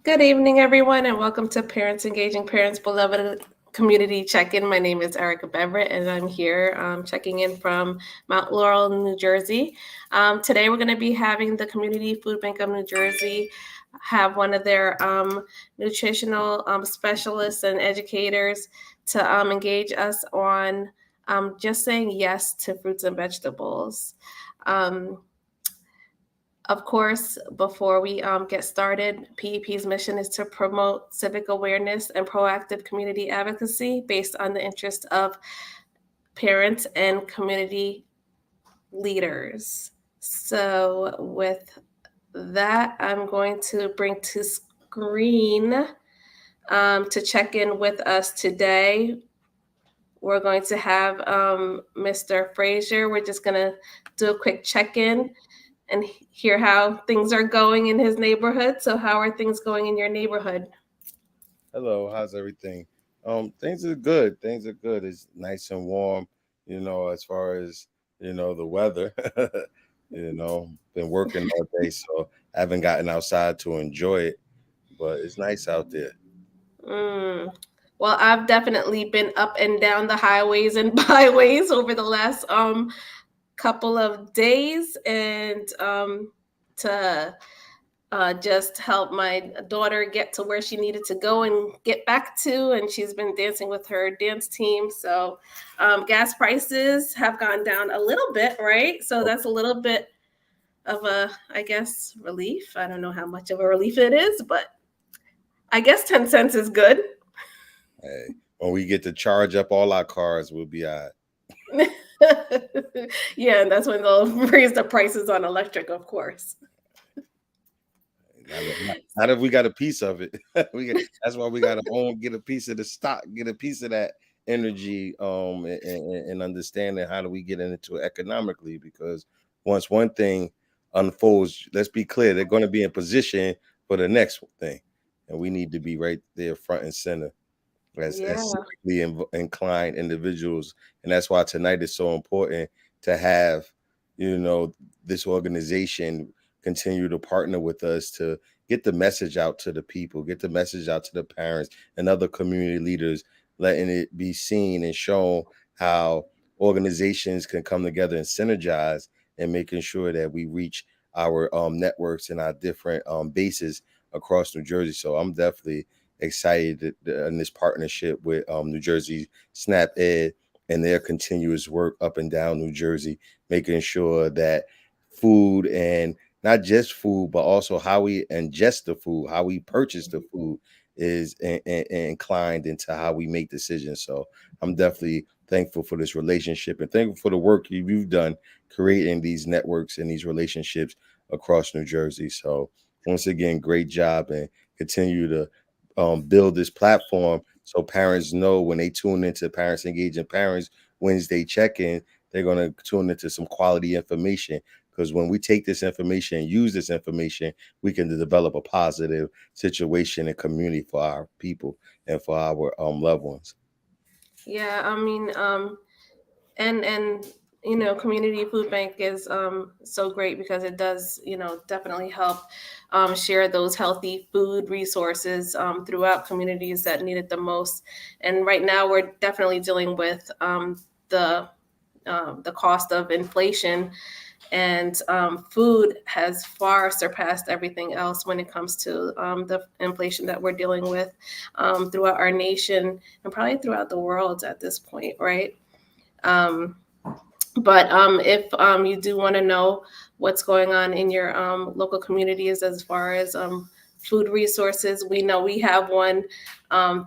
Good evening, everyone, and welcome to Parents Engaging Parents Beloved Community Check-in. My name is Erica Beverett, and I'm here checking in from Mount Laurel, New Jersey. Today, we're going to be having the Community Food Bank of New Jersey have one of their nutritional specialists and educators to engage us on just saying yes to fruits and vegetables. Of course, before we get started, PEP's mission is to promote civic awareness and proactive community advocacy based on the interest of parents and community leaders. So, with that, I'm going to bring to screen to check in with us today. We're going to have Mr. Frazier. We're just going to do a quick check in and hear how things are going in his neighborhood. So how are things going in your neighborhood? Hello, how's everything? Things are good. Things are good. It's nice and warm, as far as, the weather. Been working all day, so I haven't gotten outside to enjoy it, but it's nice out there. Mm. Well, I've definitely been up and down the highways and byways over the last couple of days, and to just help my daughter get to where she needed to go and get back to. And she's been dancing with her dance team. So gas prices have gone down a little bit, right? So that's a little bit of a, I guess, relief. I don't know how much of a relief it is, but I guess 10 cents is good. Hey, when we get to charge up all our cars, we'll be all right. Yeah, and that's when they'll raise the prices on electric, of course. Not if we got a piece of it. That's why we got to get a piece of the stock, get a piece of that energy, and understanding how do we get into it economically. Because once one thing unfolds, let's be clear, they're going to be in position for the next thing, and we need to be right there, front and center, as Yeah. civically inclined individuals. And that's why tonight is so important to have, you know, this organization continue to partner with us to get the message out to the people, get the message out to the parents and other community leaders, letting it be seen and shown how organizations can come together and synergize and making sure that we reach our networks and our different bases across New Jersey. So I'm definitely excited in this partnership with New Jersey SNAP Ed and their continuous work up and down New Jersey, making sure that food, and not just food, but also how we ingest the food, how we purchase the food, is inclined into how we make decisions. So I'm definitely thankful for this relationship and thankful for the work you've done creating these networks and these relationships across New Jersey. So once again, great job, and continue to build this platform so parents know when they tune into Parents Engaging Parents Wednesday check-in, they're going to tune into some quality information. Because when we take this information and use this information, we can develop a positive situation and community for our people and for our loved ones. Yeah, I mean, and community food bank is so great because it does definitely help share those healthy food resources throughout communities that need it the most. And right now we're definitely dealing with the cost of inflation, and food has far surpassed everything else when it comes to the inflation that we're dealing with throughout our nation and probably throughout the world at this point, right? um, but if you do want to know what's going on in your local communities as far as food resources, we know we have one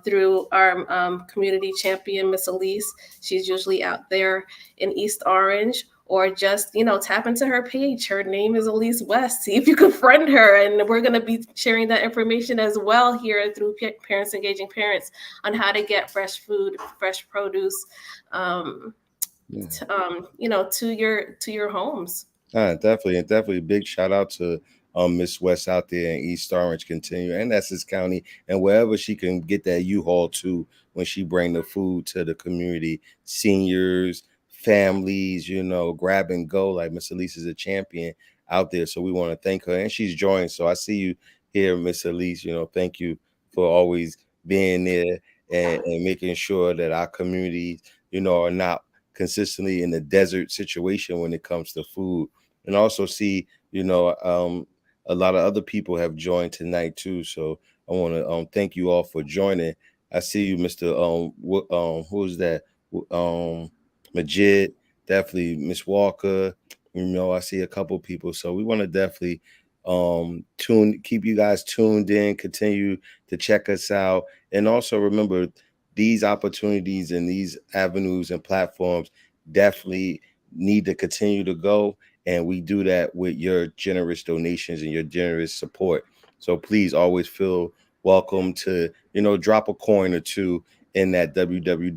through our community champion, Miss Elise. She's usually out there in East Orange, or just tap into her page. Her name is Elise West. See if you can friend her, and we're going to be sharing that information as well here through Parents Engaging Parents on how to get fresh food, fresh produce. Yeah. To your homes. Definitely, and definitely big shout out to Miss West out there in East Orange, continue, and Essex County, and wherever she can get that U-Haul to when she bring the food to the community, seniors, families, grab and go. Like Miss Elise is a champion out there, so we want to thank her, and she's joined. So I see you here, Miss Elise. Thank you for always being there and making sure that our communities, are not consistently in the desert situation when it comes to food. And also see, a lot of other people have joined tonight too. So I want to thank you all for joining. I see you, Mr. Who's that? Majid, definitely Miss Walker. I see a couple people. So we want to definitely keep you guys tuned in, continue to check us out. And also remember, these opportunities and these avenues and platforms definitely need to continue to go. And we do that with your generous donations and your generous support. So please always feel welcome to, drop a coin or two in that www.ppnj.org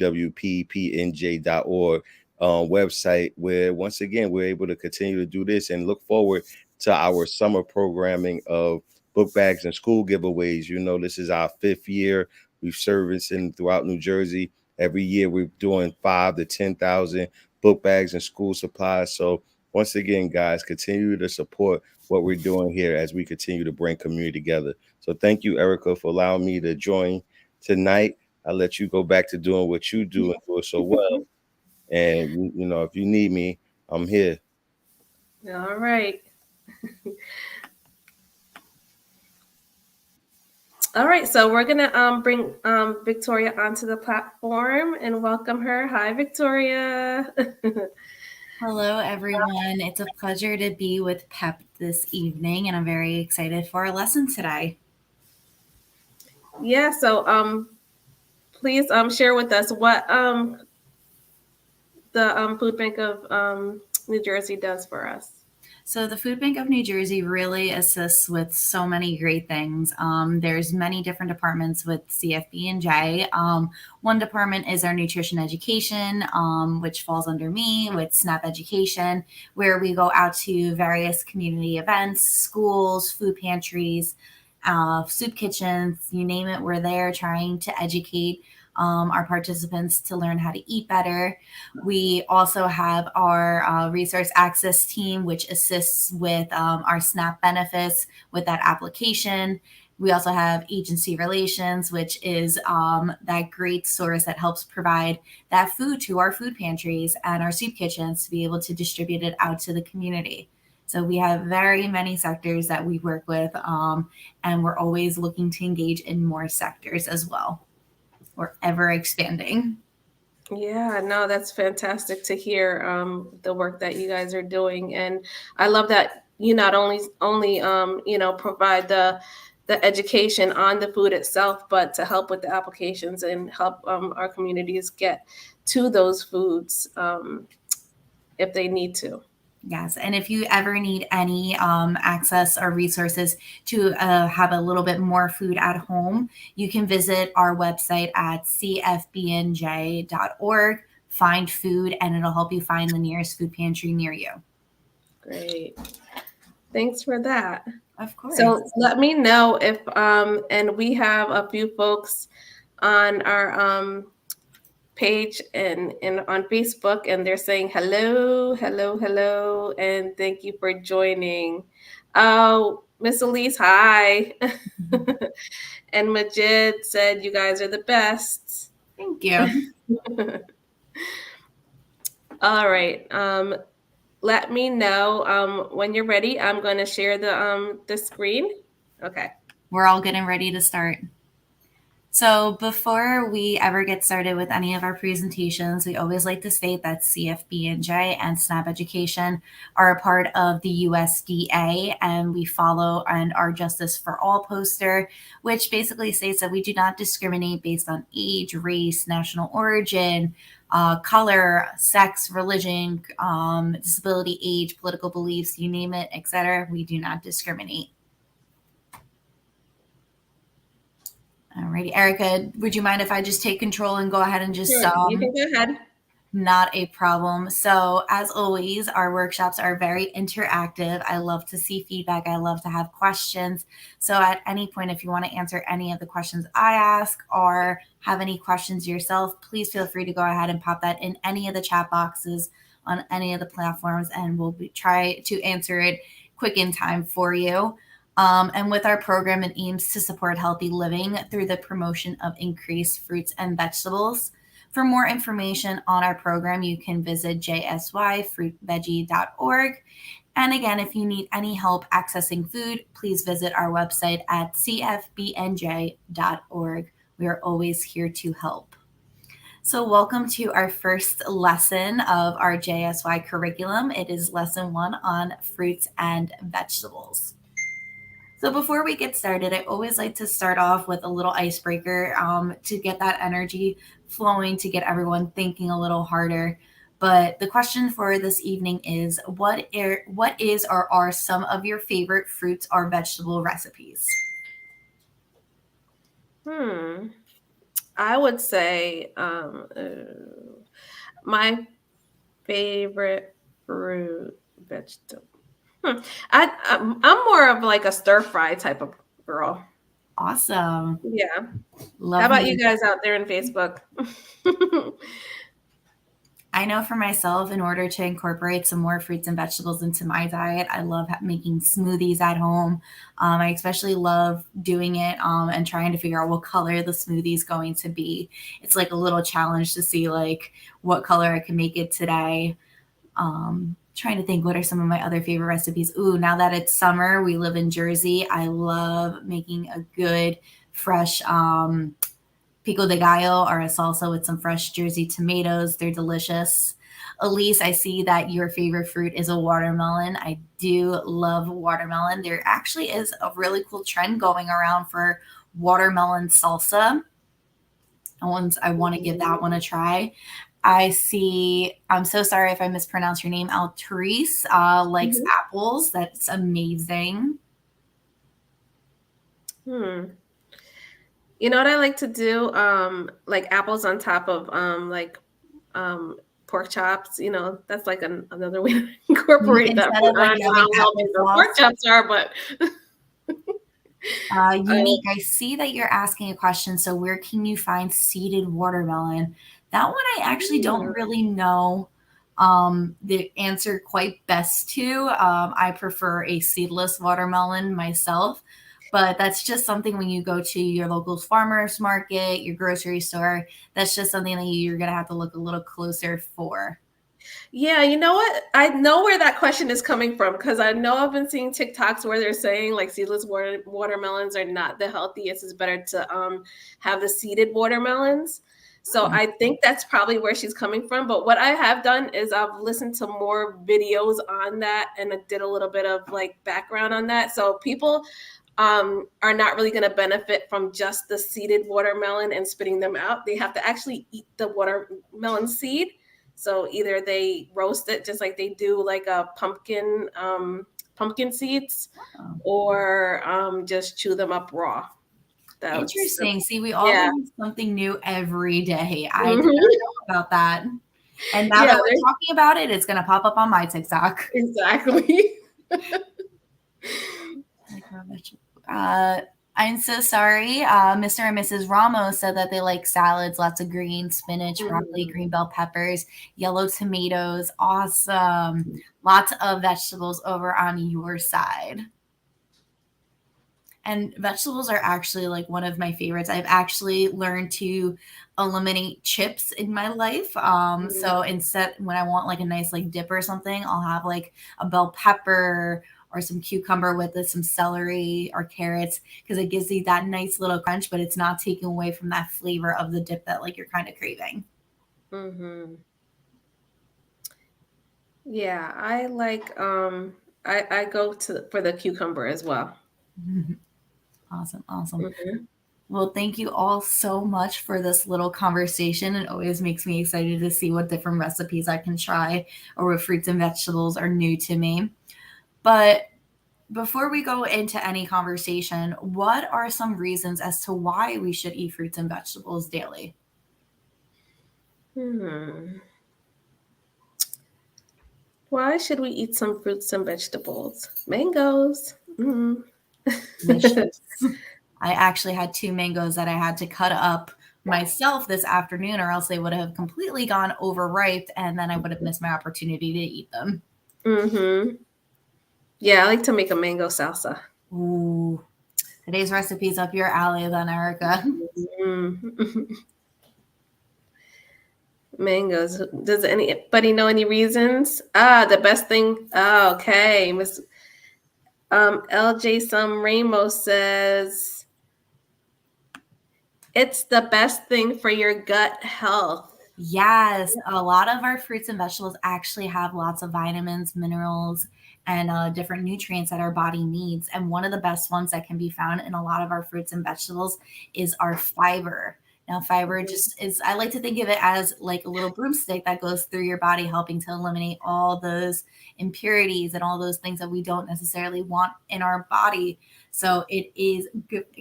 website, where once again we're able to continue to do this and look forward to our summer programming of book bags and school giveaways. This is our 5th year. We've servicing throughout New Jersey. Every year we're doing 5 to 10,000 book bags and school supplies. So once again, guys, continue to support what we're doing here as we continue to bring community together. So thank you, Erica, for allowing me to join tonight. I'll let you go back to doing what you do and do it so well. And if you need me, I'm here. All right. All right, so we're gonna bring Victoria onto the platform and welcome her. Hi, Victoria. Hello, everyone. It's a pleasure to be with PEP this evening, and I'm very excited for our lesson today. Yeah, so please share with us what the Food Bank of New Jersey does for us. So the Food Bank of New Jersey really assists with so many great things. There's many different departments with CFB&J. One department is our nutrition education, which falls under me with SNAP Education, where we go out to various community events, schools, food pantries, soup kitchens, you name it, we're there trying to educate our participants to learn how to eat better. We also have our resource access team, which assists with our SNAP benefits with that application. We also have agency relations, which is that great source that helps provide that food to our food pantries and our soup kitchens to be able to distribute it out to the community. So we have very many sectors that we work with, and we're always looking to engage in more sectors as well. We're ever expanding. Yeah, no, that's fantastic to hear the work that you guys are doing, and I love that you not only provide the education on the food itself, but to help with the applications and help our communities get to those foods if they need to. Yes, and if you ever need any access or resources to have a little bit more food at home, you can visit our website at cfbnj.org, find food, and it'll help you find the nearest food pantry near you. Great. Thanks for that. Of course. So let me know if and we have a few folks on our page and on Facebook, and they're saying hello, hello, hello, and thank you for joining. Oh, Miss Elise, hi. And Majid said you guys are the best. Thank you. All right. Let me know when you're ready. I'm going to share the screen. Okay. We're all getting ready to start. So before we ever get started with any of our presentations, we always like to state that CFB&J and SNAP Education are a part of the USDA, and we follow and our Justice for All poster, which basically states that we do not discriminate based on age, race, national origin, color, sex, religion, disability, age, political beliefs, you name it, etc. We do not discriminate. Alrighty, Erica, would you mind if I just take control and go ahead and just Sure, you can go ahead. Not a problem. So as always, our workshops are very interactive. I love to see feedback. I love to have questions. So at any point, if you want to answer any of the questions I ask or have any questions yourself, please feel free to go ahead and pop that in any of the chat boxes on any of the platforms, and we'll try to answer it quick in time for you. And with our program, it aims to support healthy living through the promotion of increased fruits and vegetables. For more information on our program, you can visit jsyfruitveggie.org. And again, if you need any help accessing food, please visit our website at cfbnj.org. We are always here to help. So, welcome to our first lesson of our JSY curriculum. It is lesson 1 on fruits and vegetables. So before we get started, I always like to start off with a little icebreaker to get that energy flowing, to get everyone thinking a little harder. But the question for this evening is, what is or are some of your favorite fruits or vegetable recipes? I would say my favorite fruit vegetable. I'm more of like a stir fry type of girl. Awesome. Yeah. How Love about you me. guys out there in Facebook? I know for myself, in order to incorporate some more fruits and vegetables into my diet, I love making smoothies at home. I especially love doing it and trying to figure out what color the smoothie is going to be. It's like a little challenge to see like what color I can make it today. Trying to think what are some of my other favorite recipes. Ooh, now that it's summer, we live in Jersey. I love making a good fresh pico de gallo or a salsa with some fresh Jersey tomatoes. They're delicious. Elise, I see that your favorite fruit is a watermelon. I do love watermelon. There actually is a really cool trend going around for watermelon salsa. I want to give that one a try. I see, I'm so sorry if I mispronounce your name. Altrice likes Mhm. apples. That's amazing. Hmm. You know what I like to do? Like apples on top of um pork chops. That's like another way to incorporate that Instead food. of I like don't know having how healthy the pork applesauce. chops are, but Unique, I see that you're asking a question. So, where can you find seeded watermelon? That one I actually don't really know the answer quite best to. I prefer a seedless watermelon myself, but that's just something when you go to your local farmer's market, your grocery store, that's just something that you're going to have to look a little closer for. yeah, you know what? I know where that question is coming from because I know I've been seeing TikToks where they're saying like seedless watermelons are not the healthiest. It's better to have the seeded watermelons. So Hmm. I think that's probably where she's coming from. But what I have done is I've listened to more videos on that and I did a little bit of like background on that. So people are not really going to benefit from just the seeded watermelon and spitting them out. They have to actually eat the watermelon seed. So either they roast it just like they do like a pumpkin seeds, Oh, or just chew them up raw. interesting. See, we all Yeah. learn something new every day. I did not Mhm. know about that. And now Yeah, that we're there's talking about it, it's going to pop up on my TikTok. exactly. Like raw vegetable. I'm so sorry. Mr. and Mrs. Ramos said that they like salads, lots of greens, spinach, broccoli, Mhm. green bell peppers, yellow tomatoes. Awesome. Lots of vegetables over on your side. And vegetables are actually like one of my favorites. I've actually learned to eliminate chips in my life. Mhm. So instead, when I want like a nice like dip or something, I'll have like a bell pepper or some cucumber with it, some celery or carrots, because it gives you that nice little crunch, but it's not taking away from that flavor of the dip that like you're kind of craving. Mhm. Yeah, I like I go to for the cucumber as well. Awesome, awesome. Mhm. Well, thank you all so much for this little conversation. It always makes me excited to see what different recipes I can try or what fruits and vegetables are new to me. But before we go into any conversation, what are some reasons as to why we should eat fruits and vegetables daily? Hmm. Why should we eat some fruits and vegetables? Mangoes. Mm. Delicious. I actually had two mangoes that I had to cut up myself this afternoon, or else they would have completely gone overripe, and then I would have missed my opportunity to eat them. Hmm. Yeah, I like to make a mango salsa. Ooh, today's recipe's up your alley then, Erica. Mm. Mangoes. Does anybody know any reasons? The best thing. Oh, okay, Miss LJ Some Ramos says it's the best thing for your gut health. Yes, a lot of our fruits and vegetables actually have lots of vitamins, minerals, and different nutrients that our body needs. And one of the best ones that can be found in a lot of our fruits and vegetables is our fiber. Now, fiber just is, I like to think of it as like a little broomstick that goes through your body, helping to eliminate all those impurities and all those things that we don't necessarily want in our body. So it is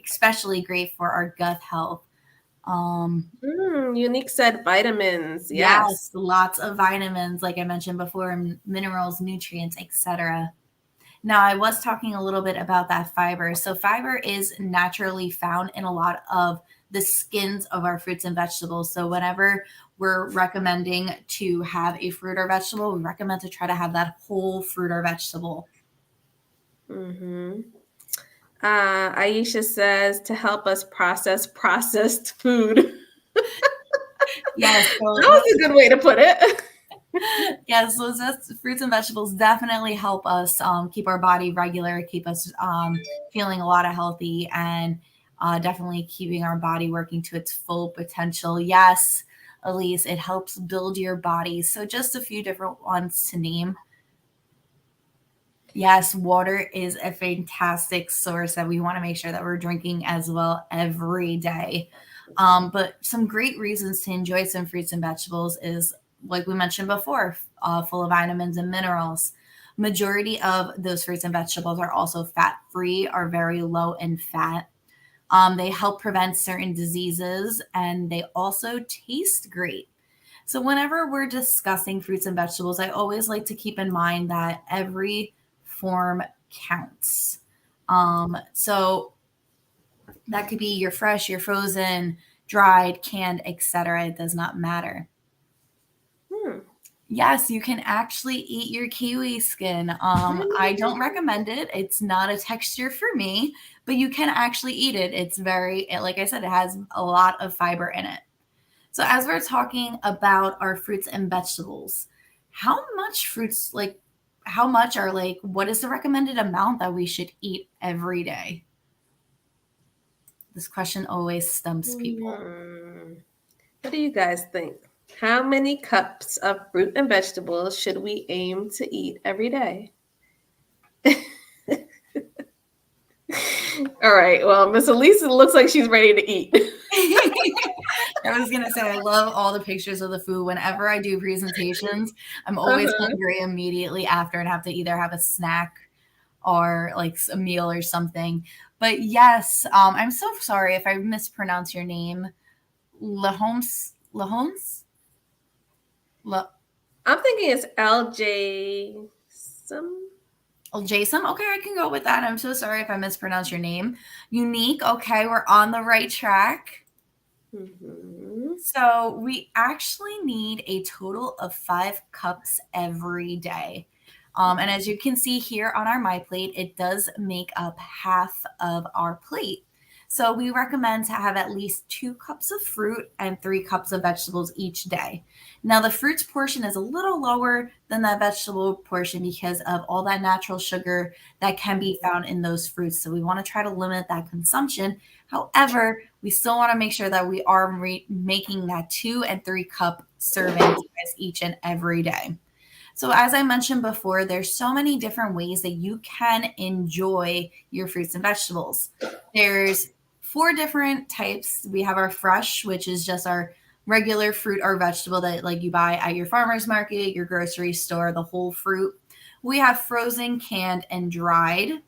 especially great for our gut health. Unique said vitamins. Yes. Yes, lots of vitamins, like I mentioned before, minerals, nutrients, etc. Now, I was talking a little bit about that fiber. So, fiber is naturally found in a lot of the skins of our fruits and vegetables. So, whenever we're recommending to have a fruit or vegetable, we recommend to try to have that whole fruit or vegetable. Mm-hmm. Aisha says to help us process processed food. Yes, That so was a good way to put it. yes, those fruits and vegetables definitely help us keep our body regular, keep us feeling a lot of healthy, and definitely keeping our body working to its full potential. Yes, Elise, it helps build your body. So, just a few different ones to name. Yes, water is a fantastic source that we want to make sure that we're drinking as well every day. But some great reasons to enjoy some fruits and vegetables is, like we mentioned before, full of vitamins and minerals. Majority of those fruits and vegetables are also fat free, are very low in fat. They help prevent certain diseases, and they also taste great. So, whenever we're discussing fruits and vegetables, I always like to keep in mind that every form counts. So, that could be your fresh, your frozen, dried, canned, etc. It does not matter. Hmm. Yes, you can actually eat your kiwi skin. I don't recommend it. It's not a texture for me, but you can actually eat it. It's very, like I said, it has a lot of fiber in it. So, as we're talking about our fruits and vegetables, how much fruits, like, how much are like, what is the recommended amount that we should eat every day? This question always stumps people. What do you guys think? How many cups of fruit and vegetables should we aim to eat every day? All right. Well, Miss Elisa looks like she's ready to eat. I was gonna say I love all the pictures of the food. Whenever I do presentations, I'm always Uh-huh. hungry immediately after and have to either have a snack or like a meal or something. But yes, I'm so sorry if I mispronounce your name. Lahomes, Lahomes, La, I'm thinking it's LJ. Some. Jason. Okay, I can go with that. I'm so sorry if I mispronounce your name. Unique. Okay, we're on the right track. Mm-hmm. So we actually need a total of 5 cups every day. And as you can see here on our My Plate, it does make up half of our plate. So we recommend to have at least 2 cups of fruit and 3 cups of vegetables each day. Now, the fruits portion is a little lower than that vegetable portion because of all that natural sugar that can be found in those fruits. So we want to try to limit that consumption. However, we still want to make sure that we are making that 2 and 3 cup servings each and every day. So, as I mentioned before, there's so many different ways that you can enjoy your fruits and vegetables. There's 4 different types. We have our fresh, which is just our regular fruit or vegetable that like you buy at your farmer's market, your grocery store, the whole fruit. We have frozen, canned, and dried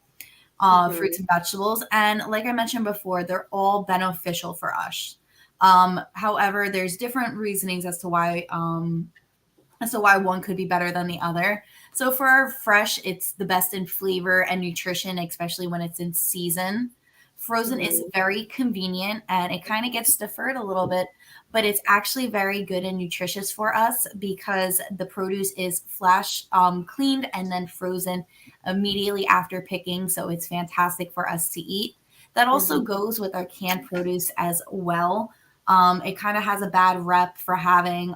fruits and vegetables. And like I mentioned before, they're all beneficial for us. However, there's different reasonings as to why one could be better than the other. So for our fresh, it's the best in flavor and nutrition, especially when it's in season. Frozen is Mhm. very convenient and it kind of gets deferred a little bit, but it's actually very good and nutritious for us because the produce is flash cleaned and then frozen immediately after picking. So it's fantastic for us to eat. That also Mhm. goes with our canned produce as well. It kind of has a bad rep for having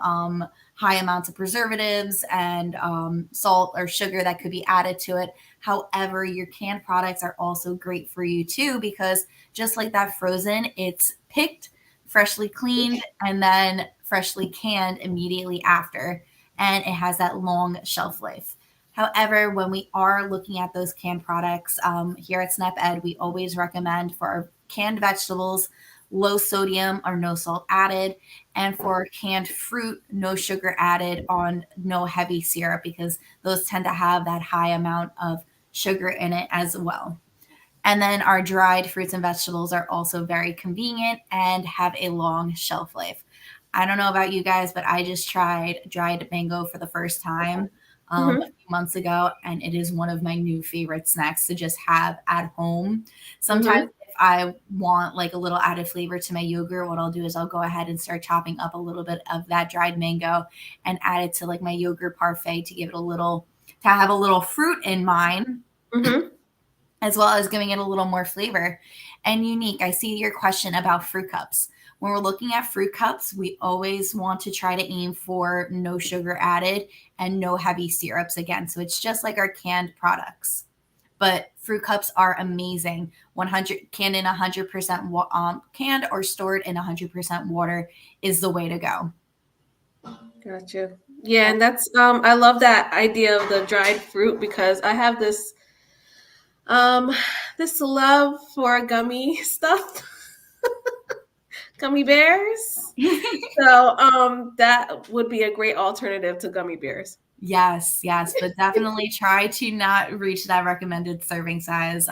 high amounts of preservatives and salt or sugar that could be added to it. However, your canned products are also great for you too, because just like that frozen, it's picked, freshly cleaned, and then freshly canned immediately after. And it has that long shelf life. However, when we are looking at those canned products here at Snap Ed, we always recommend for our canned vegetables, low sodium or no salt added, and for canned fruit, no sugar added on no heavy syrup because those tend to have that high amount of sugar in it as well. And then our dried fruits and vegetables are also very convenient and have a long shelf life. I don't know about you guys, but I just tried dried mango for the first time a Mhm. few months ago, and it is one of my new favorite snacks to just have at home. Sometimes, Mhm. if I want like a little added flavor to my yogurt, what I'll do is I'll go ahead and start chopping up a little bit of that dried mango and add it to like my yogurt parfait to give it a little, to have a little fruit in mine Mhm. as well as giving it a little more flavor and unique. I see your question about fruit cups. When we're looking at fruit cups, we always want to try to aim for no sugar added and no heavy syrups again. So it's just like our canned products. But fruit cups are amazing. 100 canned in 100% canned or stored in 100% water is the way to go. Gotcha. Yeah, and that's I love that idea of the dried fruit because I have um this love for gummy stuff, gummy bears. So that would be a great alternative to gummy bears. Yes, yes, but definitely try to not reach that recommended serving size.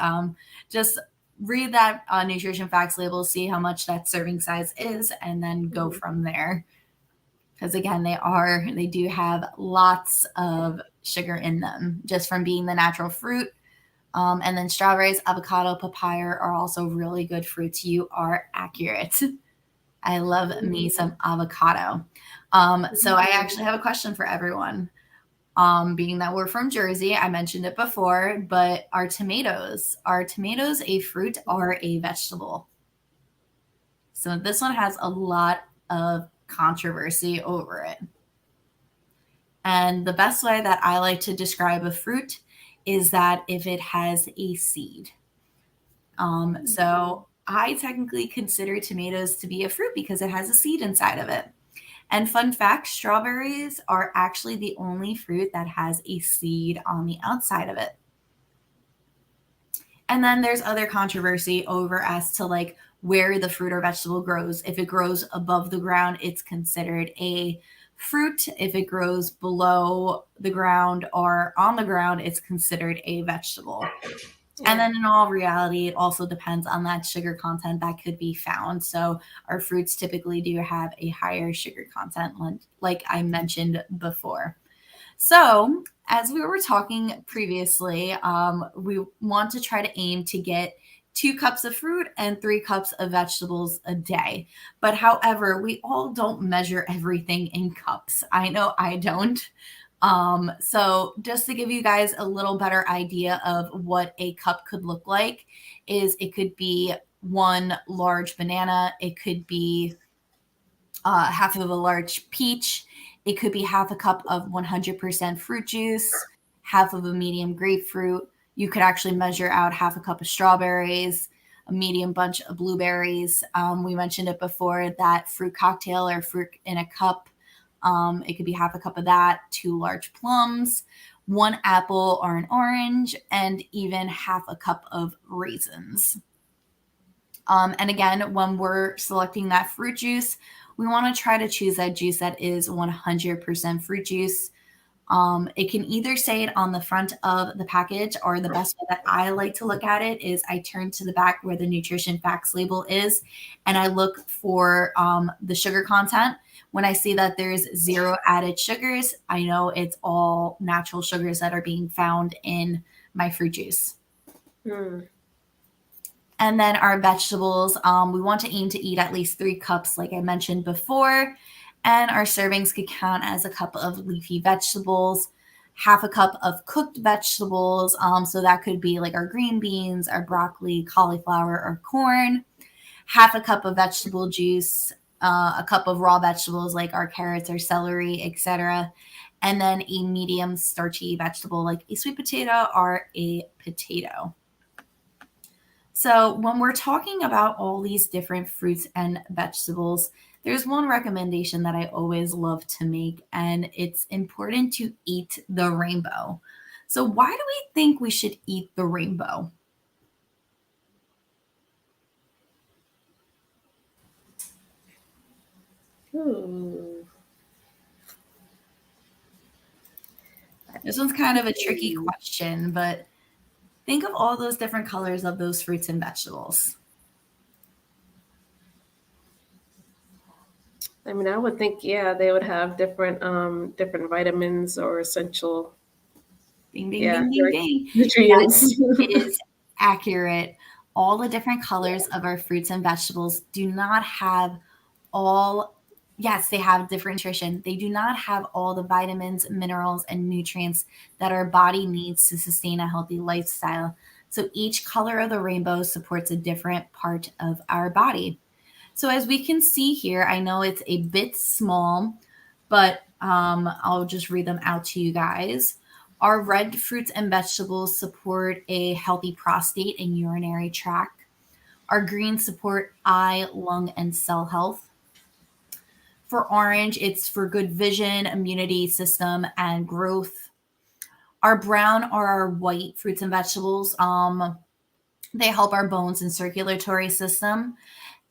Just read that nutrition facts label, see how much that serving size is, and then go Mhm. from there. Because again, they do have lots of sugar in them just from being the natural fruit. And then strawberries, avocado, papaya are also really good fruits. You are accurate. I love me Mhm. some avocado. So I Mhm. actually have a question for everyone. Being that we're from Jersey, I mentioned it before, but are tomatoes a fruit or a vegetable? So this one has a lot of controversy over it. And the best way that I like to describe a fruit is that if it has a seed. So I technically consider tomatoes to be a fruit because it has a seed inside of it. And fun fact, strawberries are actually the only fruit that has a seed on the outside of it. And then there's other controversy over as to like where the fruit or vegetable grows. If it grows above the ground, it's considered a fruit. If it grows below the ground or on the ground, it's considered a vegetable. And Yeah. then in all reality, it also depends on that sugar content that could be found. So our fruits typically do have a higher sugar content, like I mentioned before. So, as we were talking previously, we want to try to aim to get 2 cups of fruit and 3 cups of vegetables a day. But however, we all don't measure everything in cups. I know I don't. So just to give you guys a little better idea of what a cup could look like, is it could be one large banana, it could be half of a large peach. It could be half a cup of 100% fruit juice, half of a medium grapefruit. You could actually measure out half a cup of strawberries, a medium bunch of blueberries. We mentioned it before, that fruit cocktail or fruit in a cup. It could be half a cup of that, 2 large plums, 1 apple or an orange, and even half a cup of raisins. And again, when we're selecting that fruit juice, we want to try to choose that juice that is 100% fruit juice. It can either say it on the front of the package, or the best way that I like to look at it is I turn to the back where the nutrition facts label is, and I look for the sugar content. When I see that there's 0 added sugars, I know it's all natural sugars that are being found in my fruit juice. Hmm. And then our vegetables, we want to aim to eat at least 3 cups, like I mentioned before. And our servings could count as a cup of leafy vegetables, half a cup of cooked vegetables. So that could be like our green beans, our broccoli, cauliflower, or corn, half a cup of vegetable juice, a cup of raw vegetables like our carrots or celery, etc. And then a medium starchy vegetable like a sweet potato or a potato. So, when we're talking about all these different fruits and vegetables, there's one recommendation that I always love to make, and it's important to eat the rainbow. So, why do we think we should eat the rainbow? Ooh. This one's kind of a tricky question, but think of all those different colors of those fruits and vegetables. I mean, I would think, yeah, they would have different vitamins or essential, Ding, ding, yeah, ding, ding, ding. That nutrients. is accurate. All the different colors of our fruits and vegetables do not have all, yes, they have different nutrition. They do not have all the vitamins, minerals, and nutrients that our body needs to sustain a healthy lifestyle. So each color of the rainbow supports a different part of our body. So as we can see here, I know it's a bit small, but I'll just read them out to you guys. Our red fruits and vegetables support a healthy prostate and urinary tract. Our greens support eye, lung, and cell health. For orange, it's for good vision, immunity system, and growth. Our brown are our white fruits and vegetables. They help our bones and circulatory system.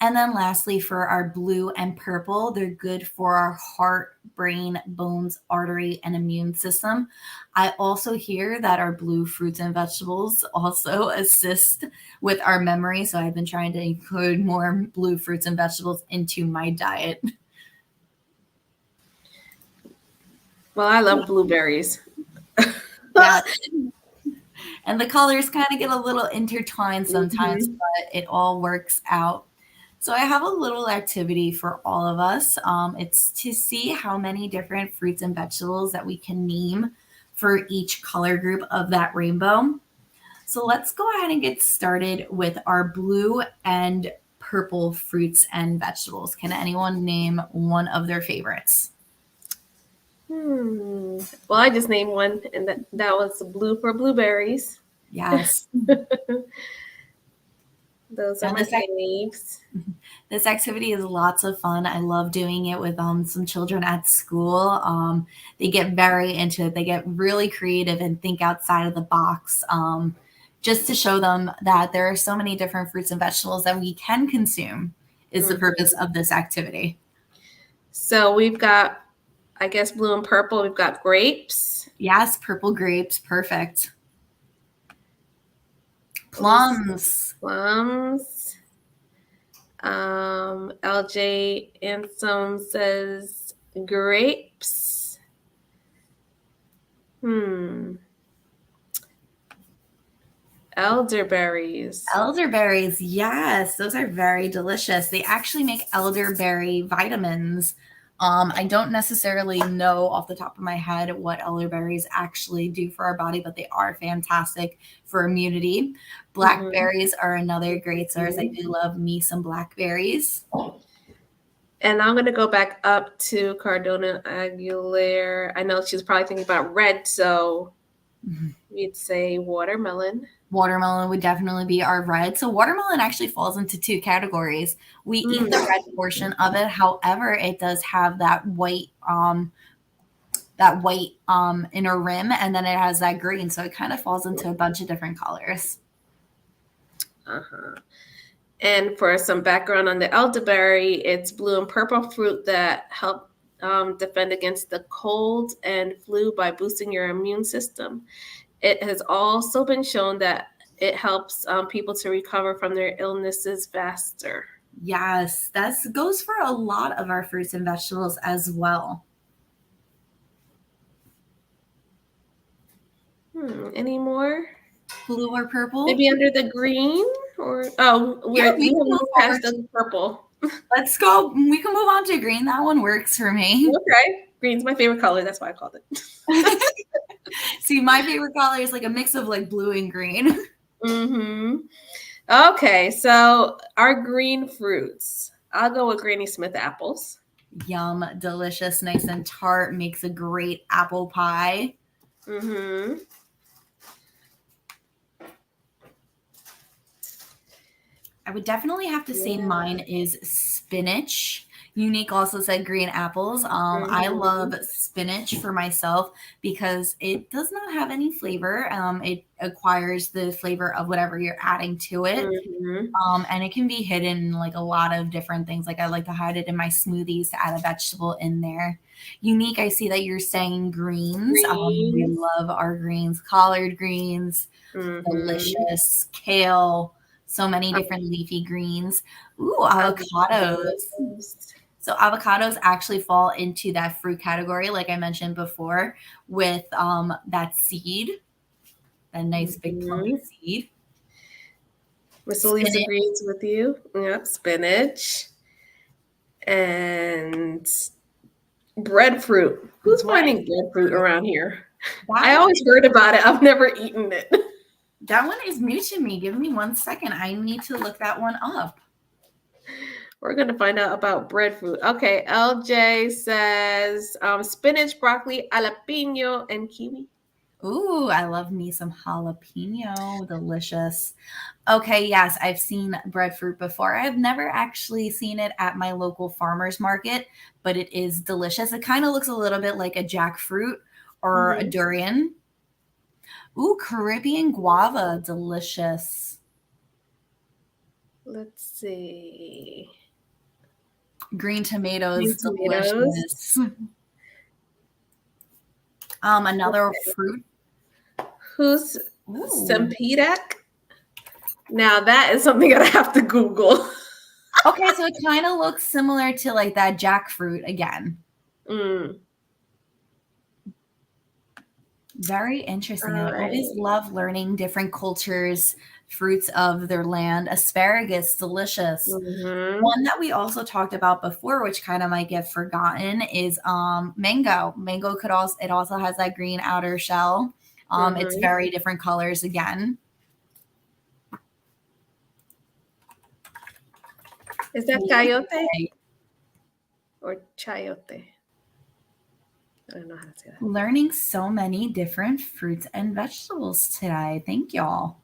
And then lastly, for our blue and purple, they're good for our heart, brain, bones, artery, and immune system. I also hear that our blue fruits and vegetables also assist with our memory. So I've been trying to include more blue fruits and vegetables into my diet. Well, I love blueberries. Yeah. And the colors kind of get a little intertwined sometimes, Mhm. but it all works out. So I have a little activity for all of us. It's to see how many different fruits and vegetables that we can name for each color group of that rainbow. So let's go ahead and get started with our blue and purple fruits and vegetables. Can anyone name one of their favorites? Well, I just named one, and that was blue for blueberries. Yes. Those are And my faves. this activity is lots of fun. I love doing it with some children at school. They get very into it. They get really creative and think outside of the box, just to show them that there are so many different fruits and vegetables that we can consume is the purpose of this activity. So we've got, I guess, blue and purple. We've got grapes. Yes, purple grapes. Perfect. Plums. Plums. LJ Ansom says grapes. Elderberries. Elderberries. Yes, those are very delicious. They actually make elderberry vitamins. I don't necessarily know off the top of my head what elderberries actually do for our body, but they are fantastic for immunity. Blackberries are another great source. I do love me some blackberries. And I'm going to go back up to Cardona Aguilera. I know she's probably thinking about red, so we'd say watermelon. Watermelon would definitely be our red. So watermelon actually falls into 2 categories. We eat the red portion of it. However, it does have that white inner rim, and then it has that green. So it kind of falls into a bunch of different colors. And for some background on the elderberry, it's blue and purple fruit that help defend against the cold and flu by boosting your immune system. It has also been shown that it helps people to recover from their illnesses faster. Yes, that goes for a lot of our fruits and vegetables as well. Any more? Blue or purple? Maybe under the green? or Yeah, we we can haven't move moved forward. past the purple. Let's go. We can move on to green. That one works for me. Okay, green's my favorite color. That's why I called it. See, my favorite color is like a mix of like blue and green. Mm-hmm. Okay, so our green fruits. I'll go with Granny Smith apples. Yum, delicious, nice and tart. Makes a great apple pie. Mm-hmm. I would definitely have to say mine is spinach. Unique also said green apples. I Mm-hmm. love spinach for myself because it does not have any flavor. It acquires the flavor of whatever you're adding to it. Mm-hmm. And it can be hidden in like a lot of different things. Like I like to hide it in my smoothies to add a vegetable in there. Unique, I see that you're saying greens. We Greens. love our greens, collard greens, Mm-hmm. delicious, kale, so many different leafy greens. Ooh, avocados. Avocados. So avocados actually fall into that fruit category, like I mentioned before, with that seed, that nice big clumpy Mm-hmm. seed. Miss Elise Spinach. agrees with you. Yep, spinach and breadfruit. Who's Bread. finding breadfruit around here? That I one always heard about it. I've never eaten it. that one is new to me. Give me 1 second. I need to look that one up. We're going to find out about breadfruit. Okay, LJ says spinach, broccoli, jalapeno, and kiwi. Ooh, I love me some jalapeno. Delicious. Okay, yes, I've seen breadfruit before. I've never actually seen it at my local farmer's market, but it is delicious. It kind of looks a little bit like a jackfruit or a Mm-hmm. durian. Ooh, Caribbean guava. Delicious. Let's see. Green tomatoes. Green tomatoes. Delicious. Another fruit. Who's Ooh. Sempidak? Now that is something that I have to Google. Okay, so it kind of looks similar to like that jackfruit again. Mm. Very interesting. All I always right. love learning different cultures, fruits of their land. Asparagus, delicious. Mm-hmm. One that we also talked about before, which kind of might get forgotten, is mango. Mango could also it also has that green outer shell. It's Mm-hmm. very different colors again. Is that chayote or chayote? I don't know how to say that. Learning so many different fruits and vegetables today. Thank y'all.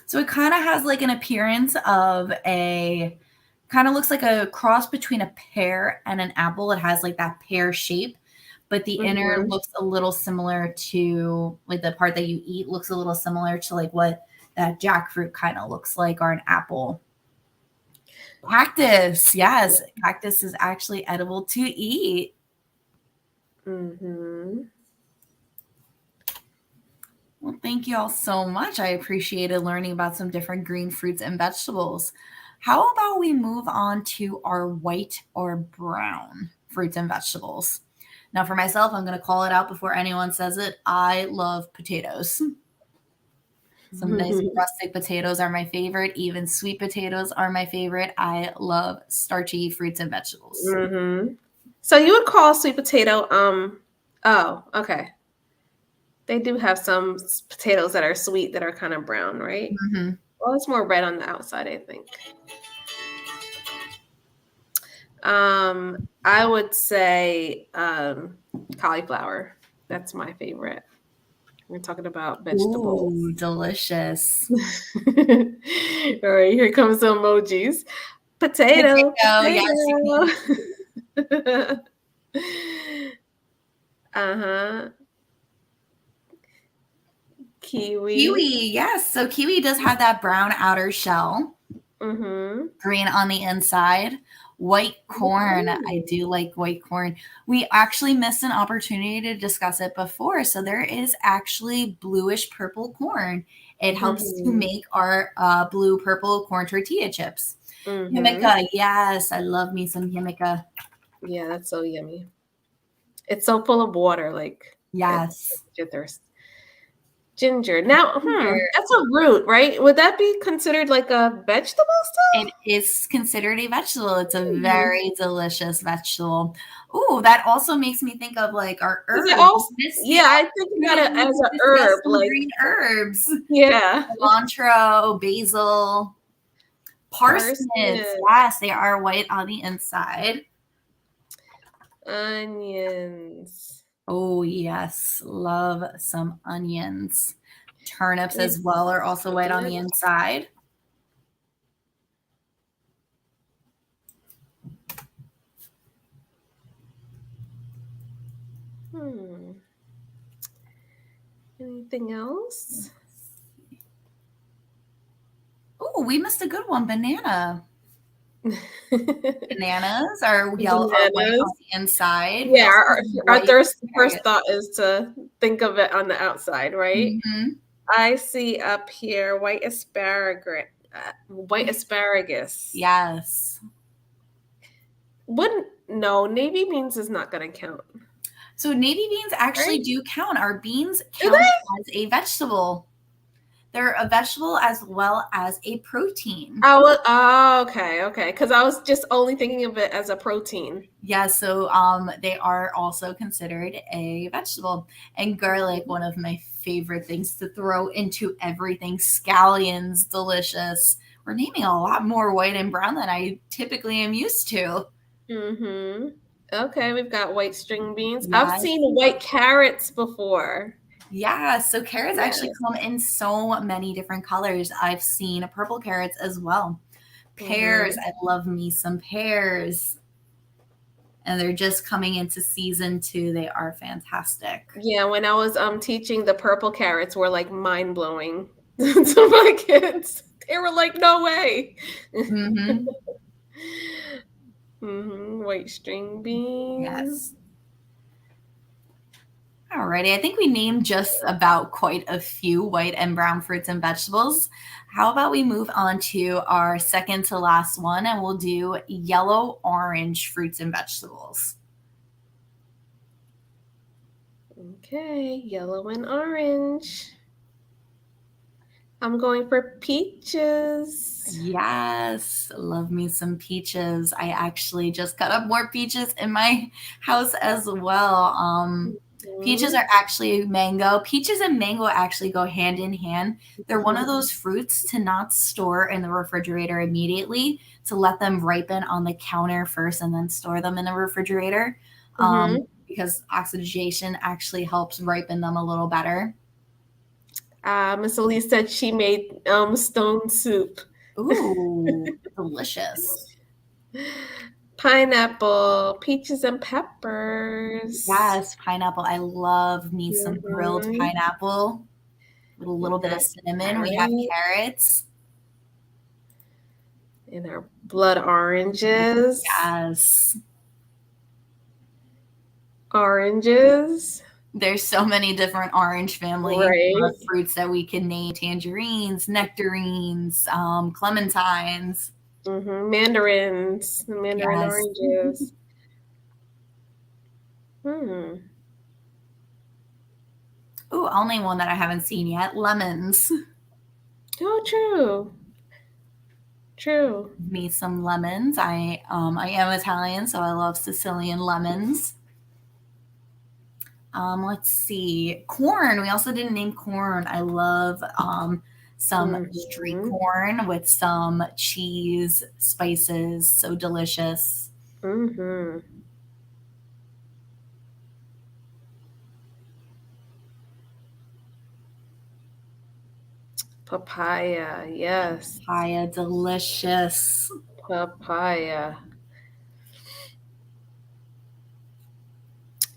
So it kind of has like an appearance of a kind of looks like a cross between a pear and an apple. It has like that pear shape, but the inner Mm-hmm. looks a little similar to like the part that you eat looks a little similar to like what that jackfruit kind of looks like or an apple. Cactus. Yes, cactus is actually edible to eat. Mm-hmm. Well, thank you all so much. I appreciated learning about some different green fruits and vegetables. How about we move on to our white or brown fruits and vegetables? Now, for myself, I'm going to call it out before anyone says it. I love potatoes. Some nice rustic potatoes are my favorite. Even sweet potatoes are my favorite. I love starchy fruits and vegetables. Mm-hmm. So you would call sweet potato oh, okay. They do have some potatoes that are sweet that are kind of brown, right? Mm-hmm. Well, it's more red on the outside, I think. I would say cauliflower. That's my favorite. We're talking about vegetables. Ooh, delicious. All right, here comes the emojis. Potato, Potato, yes, you potato. Uh-huh. Kiwi, Kiwi. yes. So kiwi does have that brown outer shell, Mm-hmm. green on the inside. White corn. I do like white corn. We actually missed an opportunity to discuss it before. So there is actually bluish purple corn. It helps to Mm-hmm. make our blue purple corn tortilla chips. Mm-hmm. Yumika, yes, I love me some yumika. Yeah, that's so yummy. It's so full of water, like it Yes. your thirst. Ginger. Now, Ginger. that's a root, right? Would that be considered like a vegetable still? It is considered a vegetable. It's a Hmm. very delicious vegetable. Ooh, that also makes me think of like our Is it herbs. also? Yeah, Yeah, I think we about it didn't as even a discuss herb. some Like, green herbs. yeah, Cilantro, basil, parsnips. parsnip, Yes, they are white on the inside. onions. Oh, yes. Love some onions. Turnips as It's well are also white on the turnips. inside. Hmm. Anything else? Oh, we missed a good one. Banana. Bananas are yellow or white on Bananas. the inside. We Yeah, also our, have our white first asparagus. thought is to think of it on the outside, right? Mhm. I see up here white asparagus. White asparagus. Yes. Wouldn't no navy beans is not going to count, So navy beans actually right? do count. Our beans Do count they? as a vegetable. They're a vegetable as well as a protein. Oh, okay. Because I was just only thinking of it as a protein. Yeah, so they are also considered a vegetable. And garlic, one of my favorite things to throw into everything. Scallions, delicious. We're naming a lot more white and brown than I typically am used to. Mm-hmm. Okay, we've got white string beans. I've Yes. seen white carrots before. Yeah, so carrots actually Yes. come in so many different colors. I've seen purple carrots as well. Pears, Mm-hmm. I love me some pears. And they're just coming into season 2. They are fantastic. Yeah, when I was teaching, the purple carrots were like mind blowing to my kids. They were like, "No way!" Hmm. White string beans. Yes. Alrighty, I think we named just about quite a few white and brown fruits and vegetables. How about we move on to our second to last one and we'll do yellow orange fruits and vegetables. Okay, yellow and orange. I'm going for peaches. Yes, love me some peaches. I actually just cut up more peaches in my house as well. Peaches Mhm, are actually mango. Peaches and mango actually go hand in hand. They're one of mhm, those fruits to not store in the refrigerator immediately, to let them ripen on the counter first and then store them in the refrigerator, mhm. because oxidation actually helps ripen them a little better. Miss Elise said she made stone soup. Ooh, delicious. Pineapple, peaches and peppers. Yes, pineapple. I love me some grilled Mhm. pineapple with a We little bit of got cinnamon. We have carrot carrots. and our blood oranges. Yes. Oranges, There's so many different orange family right? of fruits that we can name: tangerines, nectarines, clementines. Mandarins, mandarin Yes. oranges. Hmm. Ooh, I'll name one that I haven't seen yet: lemons. Oh, true. True. Me some lemons. I am Italian, so I love Sicilian lemons. Let's see. Corn. We also didn't name corn. I love some street Mm-hmm. corn with some cheese, spices. So delicious. Mm-hmm. Papaya. Yes. Papaya, delicious. Papaya.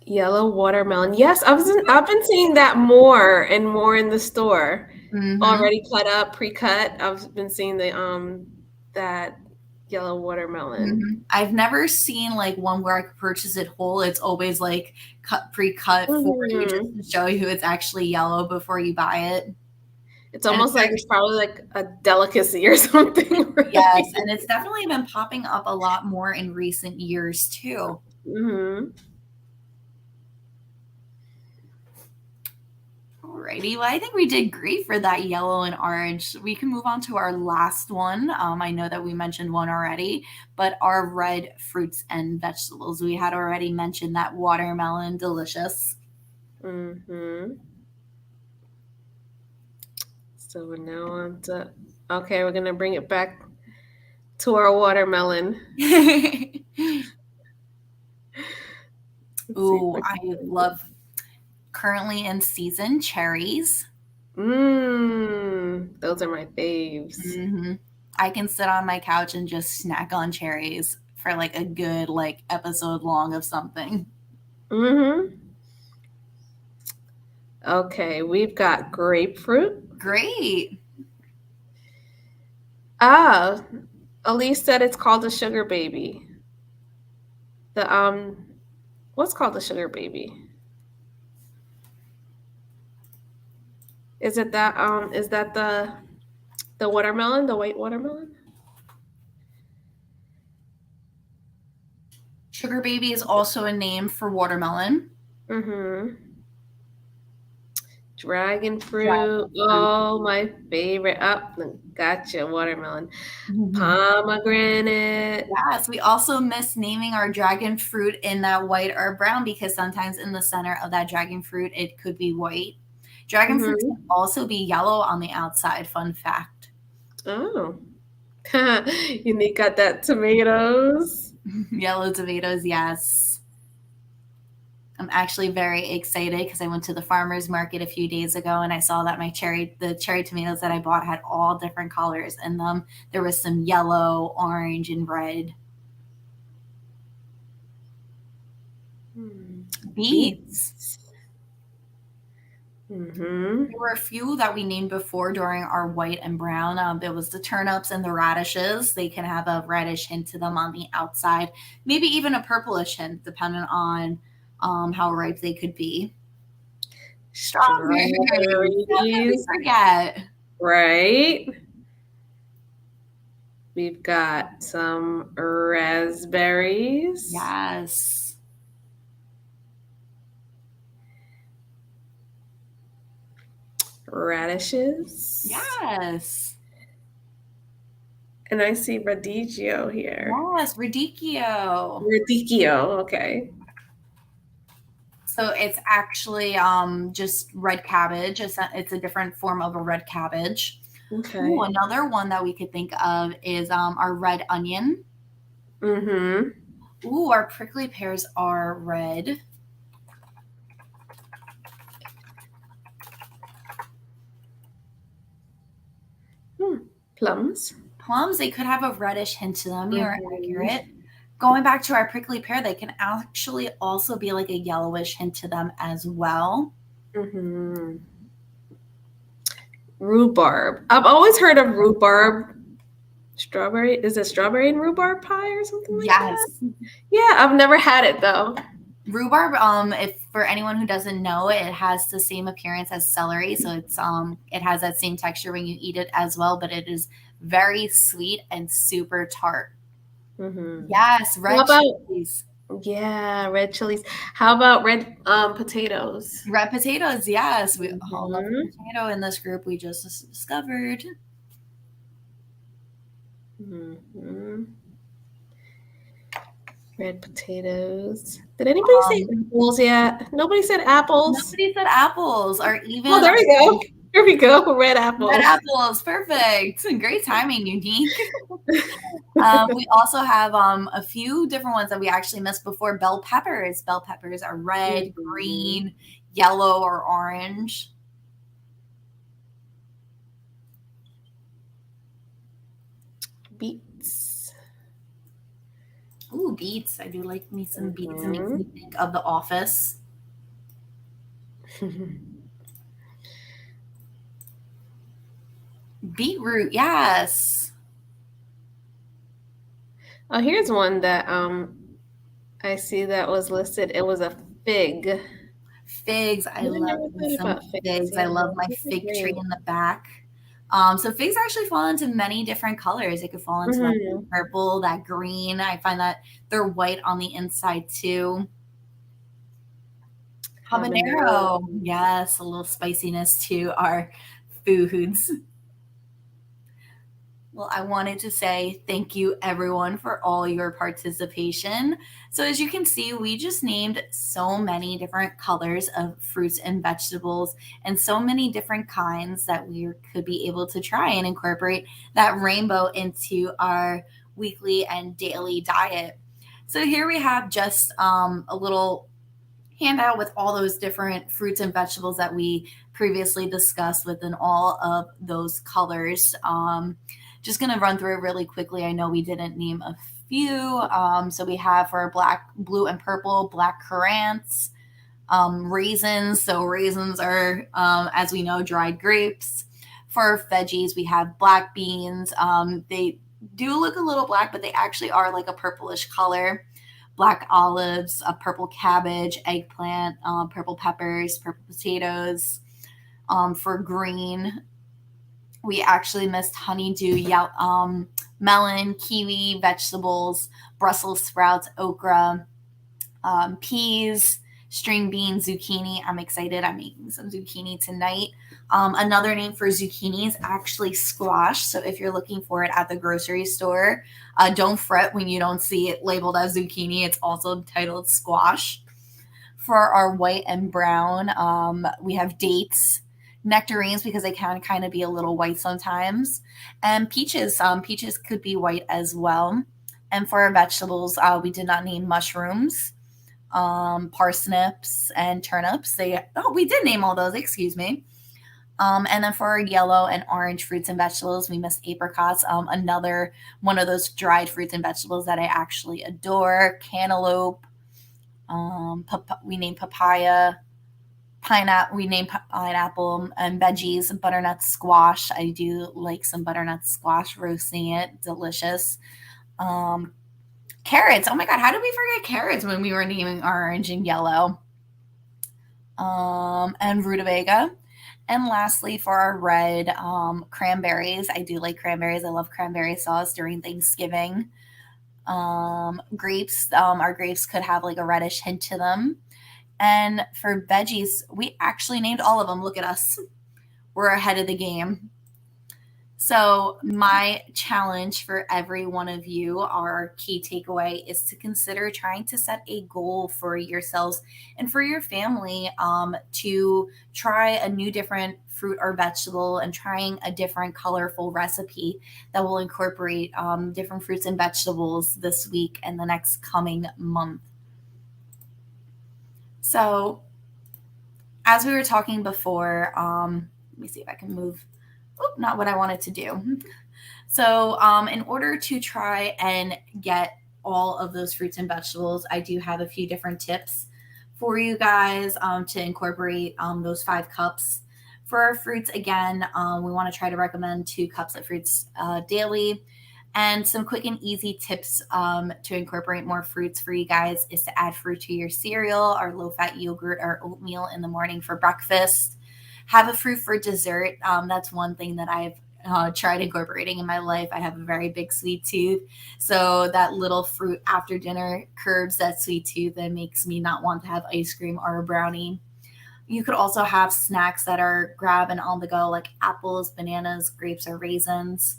Yellow watermelon. Yes, I've been seeing that more and more in the store. Hmm. Already cut up, pre-cut. I've been seeing the that yellow watermelon. I've never seen like one where I could purchase it whole. It's always like pre-cut for you just Hmm. to show you it's actually yellow before you buy it. It's And it's almost like very it's probably like a delicacy or something, yes, right? and it's definitely been popping up a lot more in recent years too. Hmm. Alrighty, well, I think we did great for that yellow and orange. We can move on to our last one. I know that we mentioned one already, but our red fruits and vegetables. We had already mentioned that watermelon, delicious. Mm-hmm. So we're now on to, okay, we're gonna bring it back to our watermelon. Let's see if Ooh, I I can. love currently in season cherries. Those are my faves. Hmm. I can sit on my couch and just snack on cherries for like a good like episode long of something. Mm-hmm. Okay, we've got grapefruit. Great. Ah, Elise said it's called a sugar baby. The what's called the sugar baby? Is it that is that the watermelon, the white watermelon? Sugar baby is also a name for watermelon. Mm-hmm. Dragon fruit. Dragon fruit. Oh, my favorite. Oh, gotcha. Watermelon. Pomegranate. Yes, we also miss naming our dragon fruit in that white or brown because sometimes in the center of that dragon fruit it could be white. Dragon fruit Mm-hmm. can also be yellow on the outside. Fun fact. Oh. Unique got that tomatoes. Yellow tomatoes, yes. I'm actually very excited because I went to the farmer's market a few days ago and I saw that the cherry tomatoes that I bought had all different colors in them. There was some yellow, orange, and red. Beets. Beets. Mm-hmm. There were a few that we named before during our white and brown. There was the turnips and the radishes. They can have a reddish hint to them on the outside, maybe even a purplish hint, depending on how ripe they could be. Strawberries. How could we Strawberries. forget? Right. We've got some raspberries. Yes. Radishes. Yes. And I see radicchio here. Yes, radicchio. Radicchio, okay. So it's actually just red cabbage. It's a different form of a red cabbage. Okay. Ooh, another one that we could think of is our red onion. Mm-hmm. Ooh, our prickly pears are red. Plums. Plums, they could have a reddish hint to them. You're Mhm. accurate. Going back to our prickly pear, they can actually also be like a yellowish hint to them as well. Mm-hmm. Rhubarb. I've always heard of rhubarb. Strawberry. Is it strawberry and rhubarb pie or something like that? Yes. Yeah, I've never had it though. Rhubarb, if for anyone who doesn't know, it has the same appearance as celery, so it has that same texture when you eat it as well, but it is very sweet and super tart. Mm-hmm. Yes, red How about chilies. yeah, red chilies? How about red potatoes? Red potatoes, yes. We all love Mhm. potato in this group we just discovered. Mm-hmm. Red potatoes. Did anybody say apples yet? Nobody said apples. Nobody said apples or even Oh, there we go. Here we go. Red apples. red apples. Perfect. Great timing, Unique. We also have a few different ones that we actually missed before. Bell peppers. Bell peppers are red, Mhm. green, yellow, or orange. Beets. Ooh, beets. I do like me some beets. It makes Mhm. me think of The Office. Beetroot, yes. Oh, here's one that I see that was listed. It was a fig. Figs. I I love never me thought some about figs. figs. I Yeah, love my those are fig tree great. in the back. So figs actually fall into many different colors. It could fall into that Mhm. purple, that green. I find that they're white on the inside too. habanero. Habanero. Yes, a little spiciness to our foods. Well, I wanted to say thank you, everyone, for all your participation. So, as you can see, we just named so many different colors of fruits and vegetables, and so many different kinds that we could be able to try and incorporate that rainbow into our weekly and daily diet. So, here we have just a little handout with all those different fruits and vegetables that we previously discussed within all of those colors. Just going to run through it really quickly. I know we didn't name a few. So we have for black, blue, and purple, black currants, raisins. So raisins are, as we know, dried grapes. For veggies, we have black beans. They do look a little black, but they actually are like a purplish color. Black olives, a purple cabbage, eggplant, purple peppers, purple potatoes. For green, we actually missed honeydew, melon, kiwi, vegetables, Brussels sprouts, okra, peas, string beans, zucchini. I'm excited. I'm making some zucchini tonight. Another name for zucchini is actually squash. So if you're looking for it at the grocery store, don't fret when you don't see it labeled as zucchini. It's also titled squash. For our white and brown, we have dates, nectarines because they can kind of be a little white sometimes, and peaches. Peaches could be white as well. And for our vegetables, we did not name mushrooms, parsnips, and turnips. We did name all those. Excuse me. And then for our yellow and orange fruits and vegetables, we missed apricots. Another one of those dried fruits and vegetables that I actually adore. Cantaloupe. We named papaya. Pineapple. We named pineapple, and veggies. Butternut squash. I do like some butternut squash. Roasting it, delicious. Um, Carrots. Oh my God, how did we forget carrots when we were naming orange and yellow? And rutabaga. And lastly, for our red, cranberries. I do like cranberries. I love cranberry sauce during Thanksgiving. Grapes. Our grapes could have like a reddish hint to them. And for veggies, we actually named all of them. Look at us. We're ahead of the game. So, my challenge for every one of you, our key takeaway, is to consider trying to set a goal for yourselves and for your family, to try a new different fruit or vegetable and trying a different colorful recipe that will incorporate different fruits and vegetables this week and the next coming month. So, as we were talking before, let me see if I can move. Oh, not what I wanted to do. So, in order to try and get all of those fruits and vegetables, I do have a few different tips for you guys to incorporate those 5 cups. For our fruits, again, we want to try to recommend 2 cups of fruits daily. And some quick and easy tips to incorporate more fruits for you guys is to add fruit to your cereal or low-fat yogurt or oatmeal in the morning for breakfast. Have a fruit for dessert. That's one thing that I've tried incorporating in my life. I have a very big sweet tooth. So that little fruit after dinner curbs that sweet tooth and makes me not want to have ice cream or a brownie. You could also have snacks that are grab and on the go, like apples, bananas, grapes, or raisins.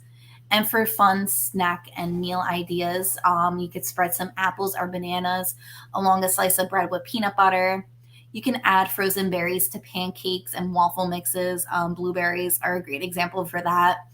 And for fun snack and meal ideas, you could spread some apples or bananas along a slice of bread with peanut butter. You can add frozen berries to pancakes and waffle mixes. Blueberries are a great example for that.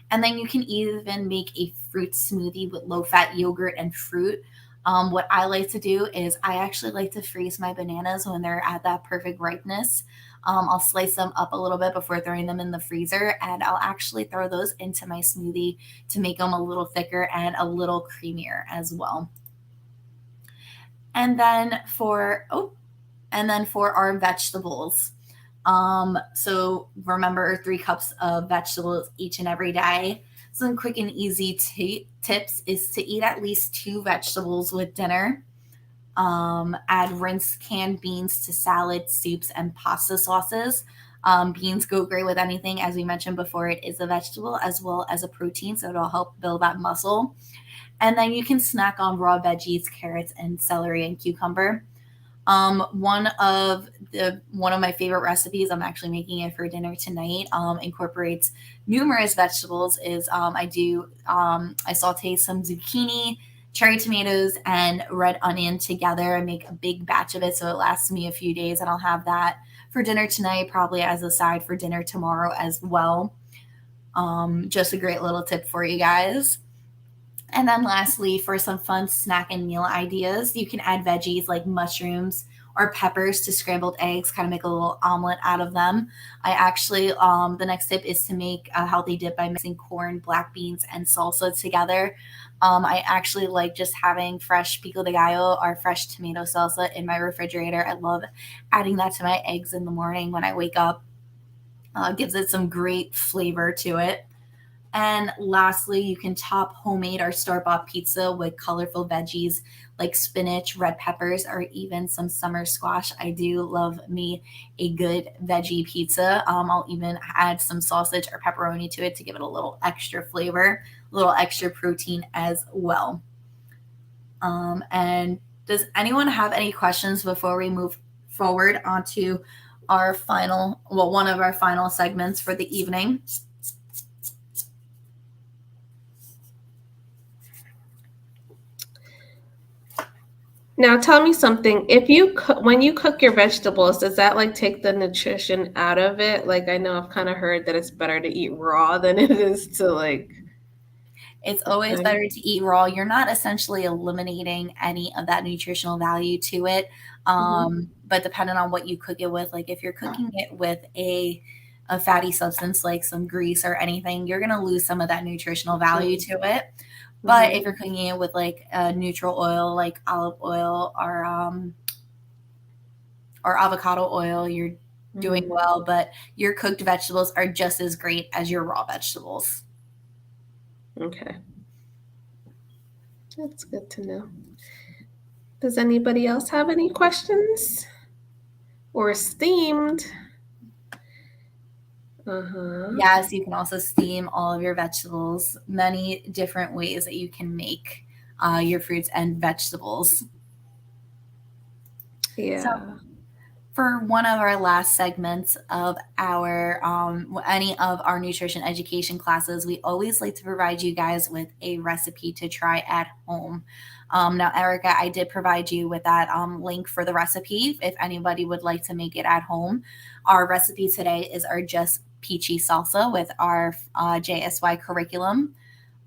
And then you can even make a fruit smoothie with low-fat yogurt and fruit. What I like to do is I actually like to freeze my bananas when they're at that perfect ripeness. I'll slice them up a little bit before throwing them in the freezer, and I'll actually throw those into my smoothie to make them a little thicker and a little creamier as well. And then for our vegetables. So remember 3 cups of vegetables each and every day. Some quick and easy tips is to eat at least 2 vegetables with dinner. Add rinsed canned beans to salad, soups, and pasta sauces. Beans go great with anything. As we mentioned before, it is a vegetable as well as a protein, so it'll help build that muscle. And then you can snack on raw veggies, carrots, and celery and cucumber. One of my favorite recipes, I'm actually making it for dinner tonight, incorporates numerous vegetables. I saute some zucchini, cherry tomatoes, and red onion together and make a big batch of it so it lasts me a few days, and I'll have that for dinner tonight, probably as a side for dinner tomorrow as well. Just a great little tip for you guys. And then lastly, for some fun snack and meal ideas, you can add veggies like mushrooms or peppers to scrambled eggs, kind of make a little omelet out of them. The next tip is to make a healthy dip by mixing corn, black beans, and salsa together. I actually like just having fresh pico de gallo or fresh tomato salsa in my refrigerator. I love adding that to my eggs in the morning when I wake up. Gives it some great flavor to it. And lastly, you can top homemade or store-bought pizza with colorful veggies like spinach, red peppers, or even some summer squash. I do love me a good veggie pizza. I'll even add some sausage or pepperoni to it to give it a little extra flavor, a little extra protein as well. And does anyone have any questions before we move forward onto one of our final segments for the evening? Now tell me something. When you cook your vegetables, does that like take the nutrition out of it? Like I know I've kind of heard that it's better to eat raw than it is to like. It's always better to eat raw. You're not essentially eliminating any of that nutritional value to it. But depending on what you cook it with, like if you're cooking it with a fatty substance like some grease or anything, you're going to lose some of that nutritional value to it. But if you're cooking it with like a neutral oil, like olive oil or avocado oil, you're doing well. But your cooked vegetables are just as great as your raw vegetables. Okay. That's good to know. Does anybody else have any questions? Or steamed? Yes, you can also steam all of your vegetables. Many different ways that you can make your fruits and vegetables. Yeah. So, for one of our last segments of any of our nutrition education classes, we always like to provide you guys with a recipe to try at home. Now, Erica, I did provide you with that link for the recipe if anybody would like to make it at home. Our recipe today is our Just Peachy Salsa with our JSY curriculum.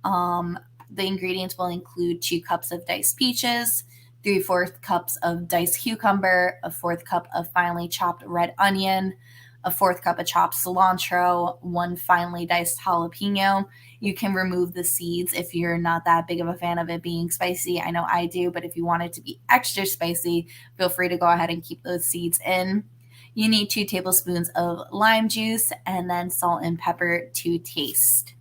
The ingredients will include 2 cups of diced peaches, 3/4 cups of diced cucumber, a 1/4 cup of finely chopped red onion, a 1/4 cup of chopped cilantro, 1 finely diced jalapeno. You can remove the seeds if you're not that big of a fan of it being spicy. I know I do, but if you want it to be extra spicy, feel free to go ahead and keep those seeds in. You need 2 tablespoons of lime juice and then salt and pepper to taste.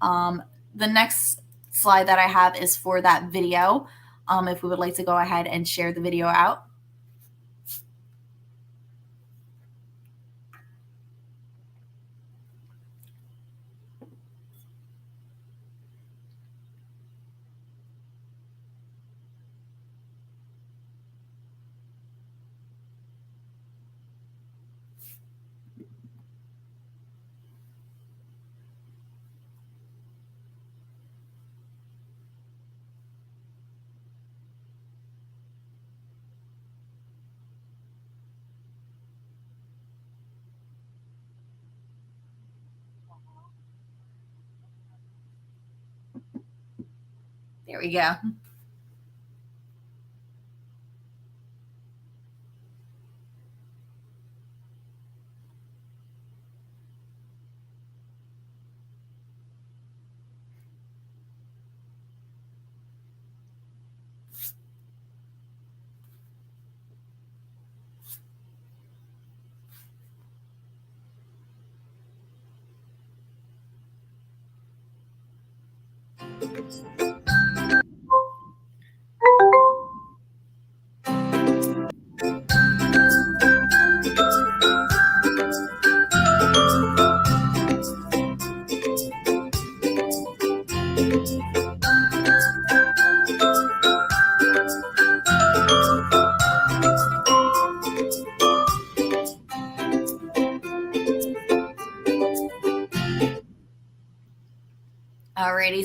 The next slide that I have is for that video. If we would like to go ahead and share the video out. There we go.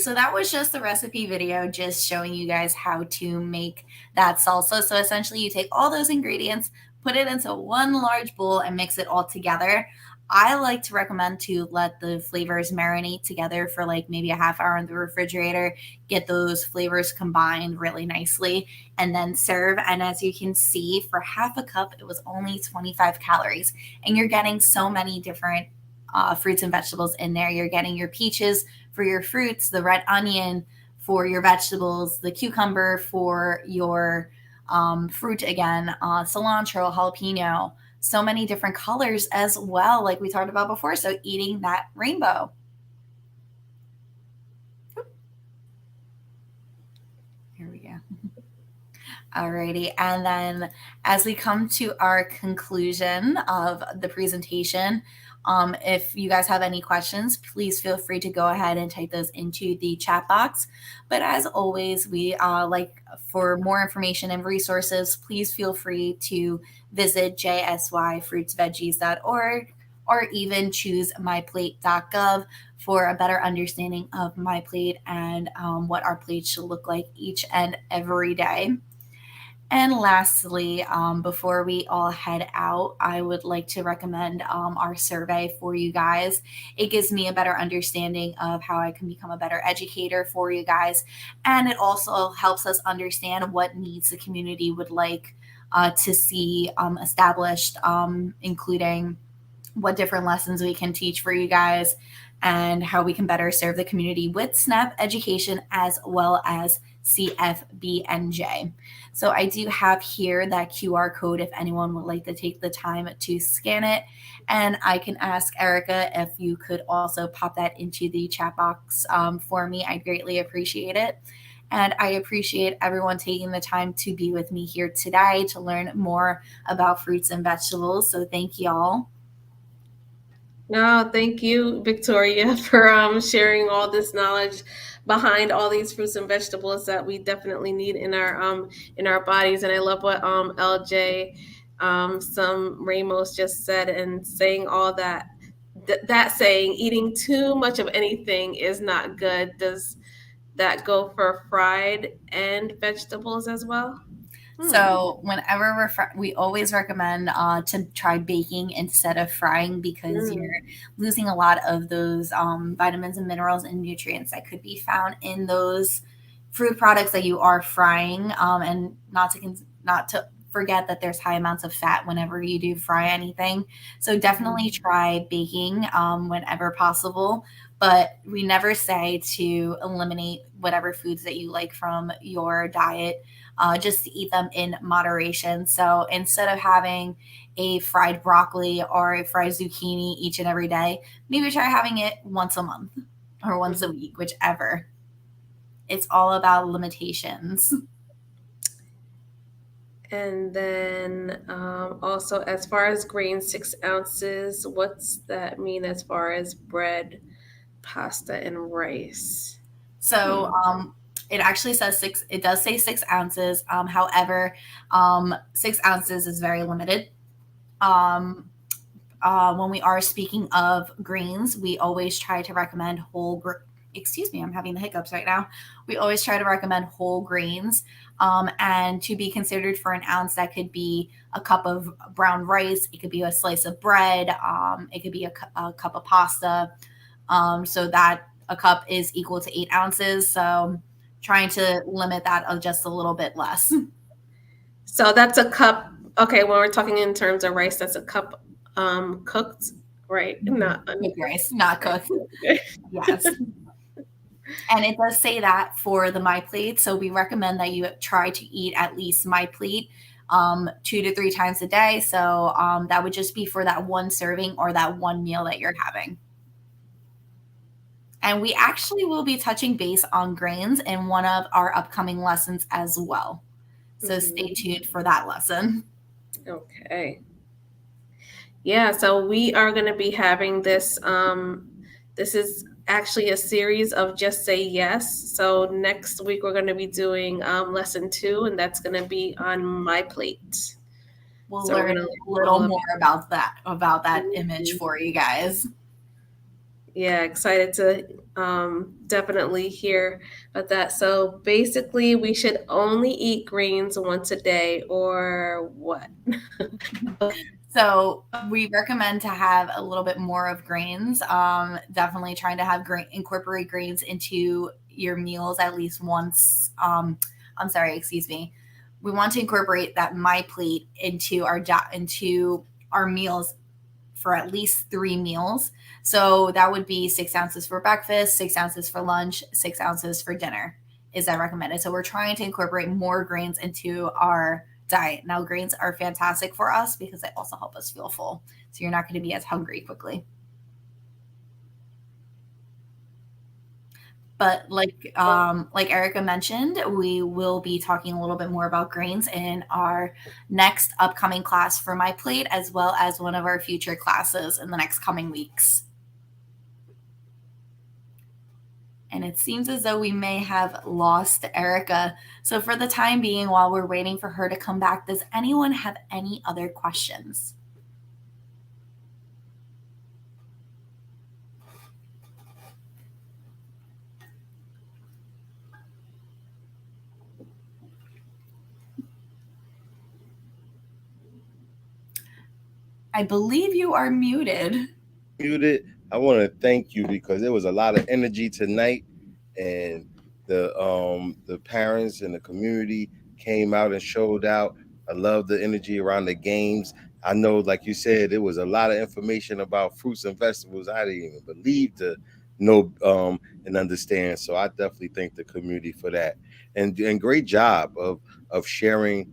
So that was just the recipe video, just showing you guys how to make that salsa. So essentially, you take all those ingredients, put it into one large bowl, and mix it all together. I like to recommend to let the flavors marinate together for like maybe a half hour in the refrigerator, get those flavors combined really nicely, and then serve. And as you can see, for half a cup, it was only 25 calories. And you're getting so many different fruits and vegetables in there. You're getting your peaches for your fruits, the red onion for your vegetables, the cucumber for your fruit again, cilantro, jalapeno, so many different colors as well, like we talked about before. So eating that rainbow. Here we go. Alrighty. And then as we come to our conclusion of the presentation, if you guys have any questions, please feel free to go ahead and type those into the chat box. But as always, we like for more information and resources, please feel free to visit jsyfruitsveggies.org or even choose myplate.gov for a better understanding of My Plate and what our plate should look like each and every day. And lastly, before we all head out, I would like to recommend our survey for you guys. It gives me a better understanding of how I can become a better educator for you guys. And it also helps us understand what needs the community would like to see established, including what different lessons we can teach for you guys and how we can better serve the community with SNAP education as well as CFBNJ. So I do have here that QR code if anyone would like to take the time to scan it. And I can ask Erica if you could also pop that into the chat box for me. I'd greatly appreciate it. And I appreciate everyone taking the time to be with me here today to learn more about fruits and vegetables. So thank you all. No, thank you, Victoria, for sharing all this knowledge behind all these fruits and vegetables that we definitely need in our bodies. And I love what LJ some Ramos just said, and saying all that that saying eating too much of anything is not good. Does that go for fried and vegetables as well? So whenever we always recommend to try baking instead of frying because you're losing a lot of those vitamins and minerals and nutrients that could be found in those fruit products that you are frying, and not to forget that there's high amounts of fat whenever you do fry anything. So definitely try baking whenever possible. But we never say to eliminate whatever foods that you like from your diet, just to eat them in moderation. So instead of having a fried broccoli or a fried zucchini each and every day, maybe try having it once a month or once a week, whichever. It's all about limitations. And then also, as far as grains, 6 ounces, what's that mean as far as bread, pasta, and rice? So it actually says six. It does say 6 ounces. However, 6 ounces is very limited. When we are speaking of greens, we always try to recommend excuse me, I'm having the hiccups right now. We always try to recommend whole grains. And to be considered for an ounce, that could be a cup of brown rice. It could be a slice of bread. It could be a cup of pasta. So that a cup is equal to 8 ounces. So trying to limit that just a little bit less. So that's a cup. Okay, when we're talking in terms of rice, that's a cup cooked, right? Not cooked rice, not cooked. Yes. And it does say that for the My Plate. So we recommend that you try to eat at least My Plate 2 to 3 times a day. So that would just be for that one serving or that one meal that you're having. And we actually will be touching base on grains in one of our upcoming lessons as well. So stay tuned for that lesson. Okay. Yeah, so we are going to be having this. This is actually a series of Just Say Yes. So next week we're going to be doing lesson 2, and that's going to be on My Plate. We'll learn a little more about that image for you guys. Yeah, excited to definitely hear about that. So basically, we should only eat greens once a day, or what? So we recommend to have a little bit more of grains. Definitely trying to have incorporate grains into your meals at least once. I'm sorry, excuse me. We want to incorporate that my plate into our meals for at least 3 meals. So that would be 6 ounces for breakfast, 6 ounces for lunch, 6 ounces for dinner. Is that recommended? So we're trying to incorporate more grains into our diet. Now, grains are fantastic for us because they also help us feel full. So you're not going to be as hungry quickly. But like Erica mentioned, we will be talking a little bit more about grains in our next upcoming class for my plate, as well as one of our future classes in the next coming weeks. And it seems as though we may have lost Erica. So, for the time being, while we're waiting for her to come back, does anyone have any other questions? I believe you are muted. Muted. I want to thank you because there was a lot of energy tonight, and the parents and the community came out and showed out. I love the energy around the games. I know, like you said, there was a lot of information about fruits and vegetables I didn't even believe to know and understand. So I definitely thank the community for that, and great job of sharing.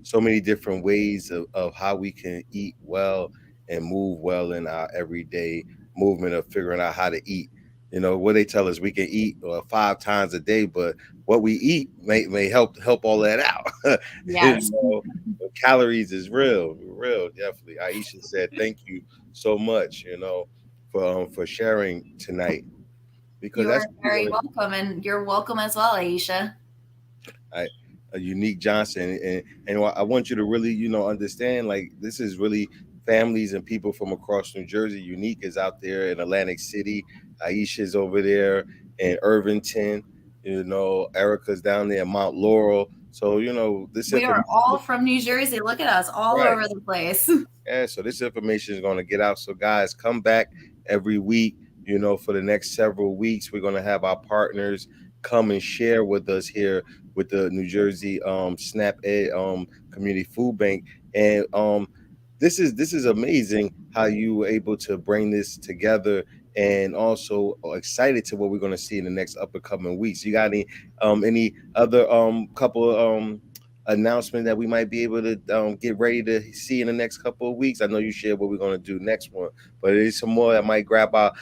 So many different ways of how we can eat well and move well in our everyday movement of figuring out how to eat. What they tell us we can eat 5 times a day, but what we eat may help all that out. you Yes. know, calories is real, definitely. Aisha said, "Thank you so much, for sharing tonight because You that's are what we very want to." welcome, and you're welcome as well, Aisha. I, a unique Johnson, and I want you to really, understand, like, this is really families and people from across New Jersey. Unique is out there in Atlantic City. Aisha's over there in Irvington. Erica's down there in Mount Laurel. So this We are information, all from New Jersey. Look at us, all right? over the place. Yeah, so this information is going to get out. So guys, come back every week. For the next several weeks, we're going to have our partners come and share with us here with the New Jersey SNAP Ed Community Food Bank, and this is amazing how you were able to bring this together, and also excited to what we're going to see in the next up and coming weeks. You got any other couple announcement that we might be able to get ready to see in the next couple of weeks? I know you shared what we're going to do next one, but there's some more that might grab our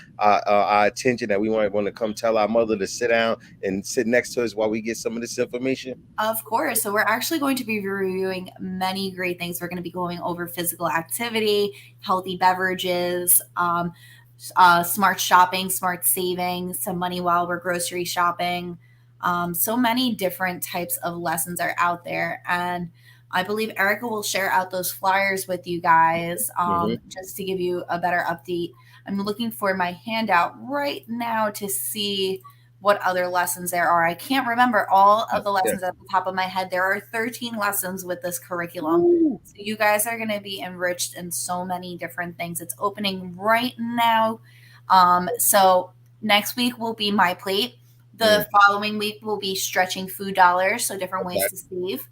attention that we might want to come tell our mother to sit down and sit next to us while we get some of this information. Of course. So we're actually going to be reviewing many great things. We're going to be going over physical activity, healthy beverages, smart shopping, smart saving, some money while we're grocery shopping. So many different types of lessons are out there. And I believe Erica will share out those flyers with you guys Hmm. just to give you a better update. I'm looking for my handout right now to see what other lessons there are. I can't remember all of the Yeah. lessons at the top of my head. There are 13 lessons with this curriculum. Woo. So you guys are going to be enriched in so many different things. It's opening right now. So next week will be my plate. Mm, The following week will be stretching food dollars, so different ways okay. to save.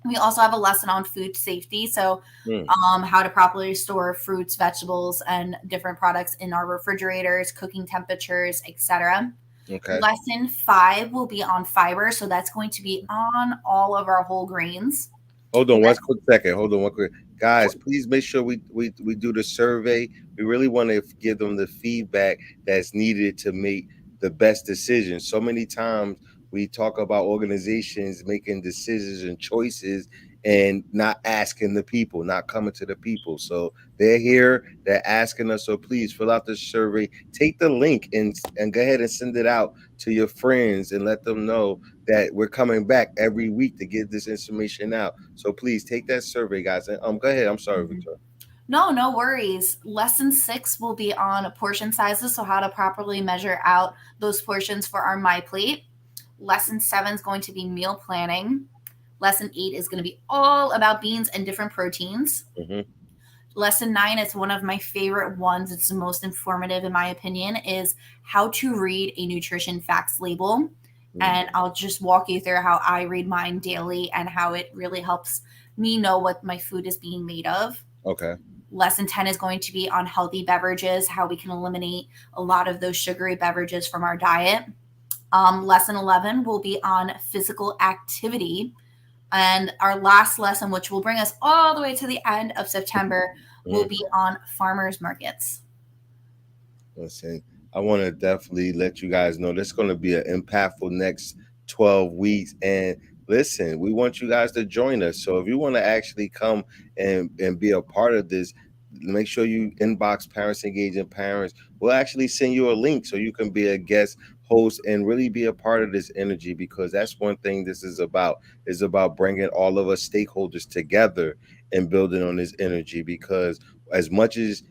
We also have a lesson on food safety. So, Mm, how to properly store fruits, vegetables, and different products in our refrigerators, cooking temperatures, etc. okay. Lesson 5 will be on fiber. So, that's going to be on all of our whole grains. Hold on one Lesson, quick second. Hold on one quick. Guys, please make sure we do the survey. We really want to give them the feedback that's needed to make the best decision. So many times we talk about organizations making decisions and choices and not asking the people, not coming to the people. So they're here, they're asking us. So please fill out the survey. Take the link and go ahead and send it out to your friends and let them know that we're coming back every week to get this information out. So please take that survey, guys. And go ahead. I'm sorry, Mhm. Victoria. No, no worries. Lesson 6 will be on portion sizes, so how to properly measure out those portions for our My Plate. Lesson 7 is going to be meal planning. Lesson 8 is going to be all about beans and different proteins. Hmm. Lesson 9 is one of my favorite ones. It's the most informative, in my opinion, is how to read a nutrition facts label. And I'll just walk you through how I read mine daily and how it really helps me know what my food is being made of. Okay. Lesson 10 is going to be on healthy beverages, how we can eliminate a lot of those sugary beverages from our diet. Lesson 11 will be on physical activity. And our last lesson, which will bring us all the way to the end of September, will Mhm. be on farmers markets. Listen, I want to definitely let you guys know this is going to be an impactful next 12 weeks. And listen, we want you guys to join us. So if you want to actually come and be a part of this, make sure you inbox Parents Engaging Parents. We'll actually send you a link so you can be a guest host and really be a part of this energy, because that's one thing this is about bringing all of us stakeholders together and building on this energy. Because as much as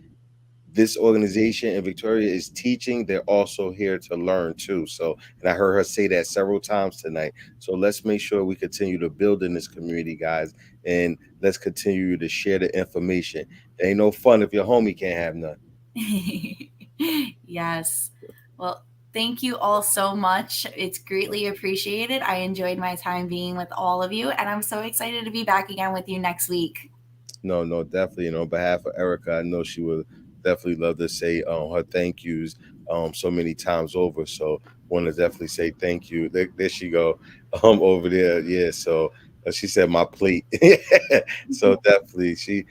this organization in Victoria is teaching, they're also here to learn too. So, and I heard her say that several times tonight. So let's make sure we continue to build in this community, guys, and let's continue to share the information. It ain't no fun if your homie can't have none. Yes. Well, thank you all so much. It's greatly appreciated. I enjoyed my time being with all of you, and I'm so excited to be back again with you next week. No, no, definitely. And on behalf of Erica, I know she would definitely love to say her thank yous so many times over. So want to definitely say thank you. There she go over there. Yeah. So she said my plate. So definitely she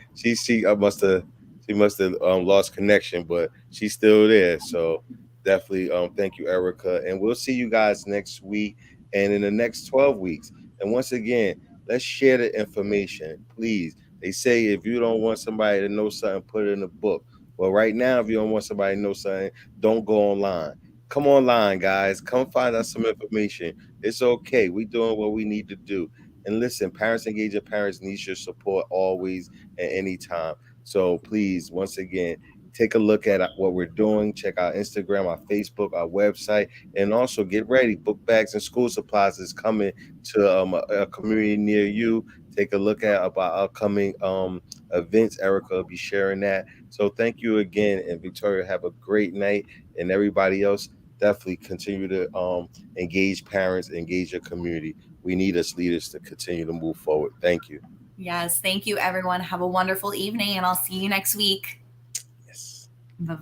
must have lost connection, but she's still there. So definitely thank you, Erica. And we'll see you guys next week and in the next 12 weeks. And once again, let's share the information, please. They say if you don't want somebody to know something, put it in a book. Well, right now, if you don't want somebody to know something, don't go online. Come online, guys. Come find out some information. It's okay. We're doing what we need to do. And listen, Parents Engaging Parents needs your support always and anytime. So please, once again, take a look at what we're doing. Check out Instagram, our Facebook, our website, and also get ready. Book bags and school supplies is coming to a community near you. Take a look at about upcoming events. Erica will be sharing that. So thank you again, and Victoria, have a great night, and everybody else definitely continue to engage parents, engage your community. We need us leaders to continue to move forward. Thank you. Yes, thank you, everyone. Have a wonderful evening, and I'll see you next week.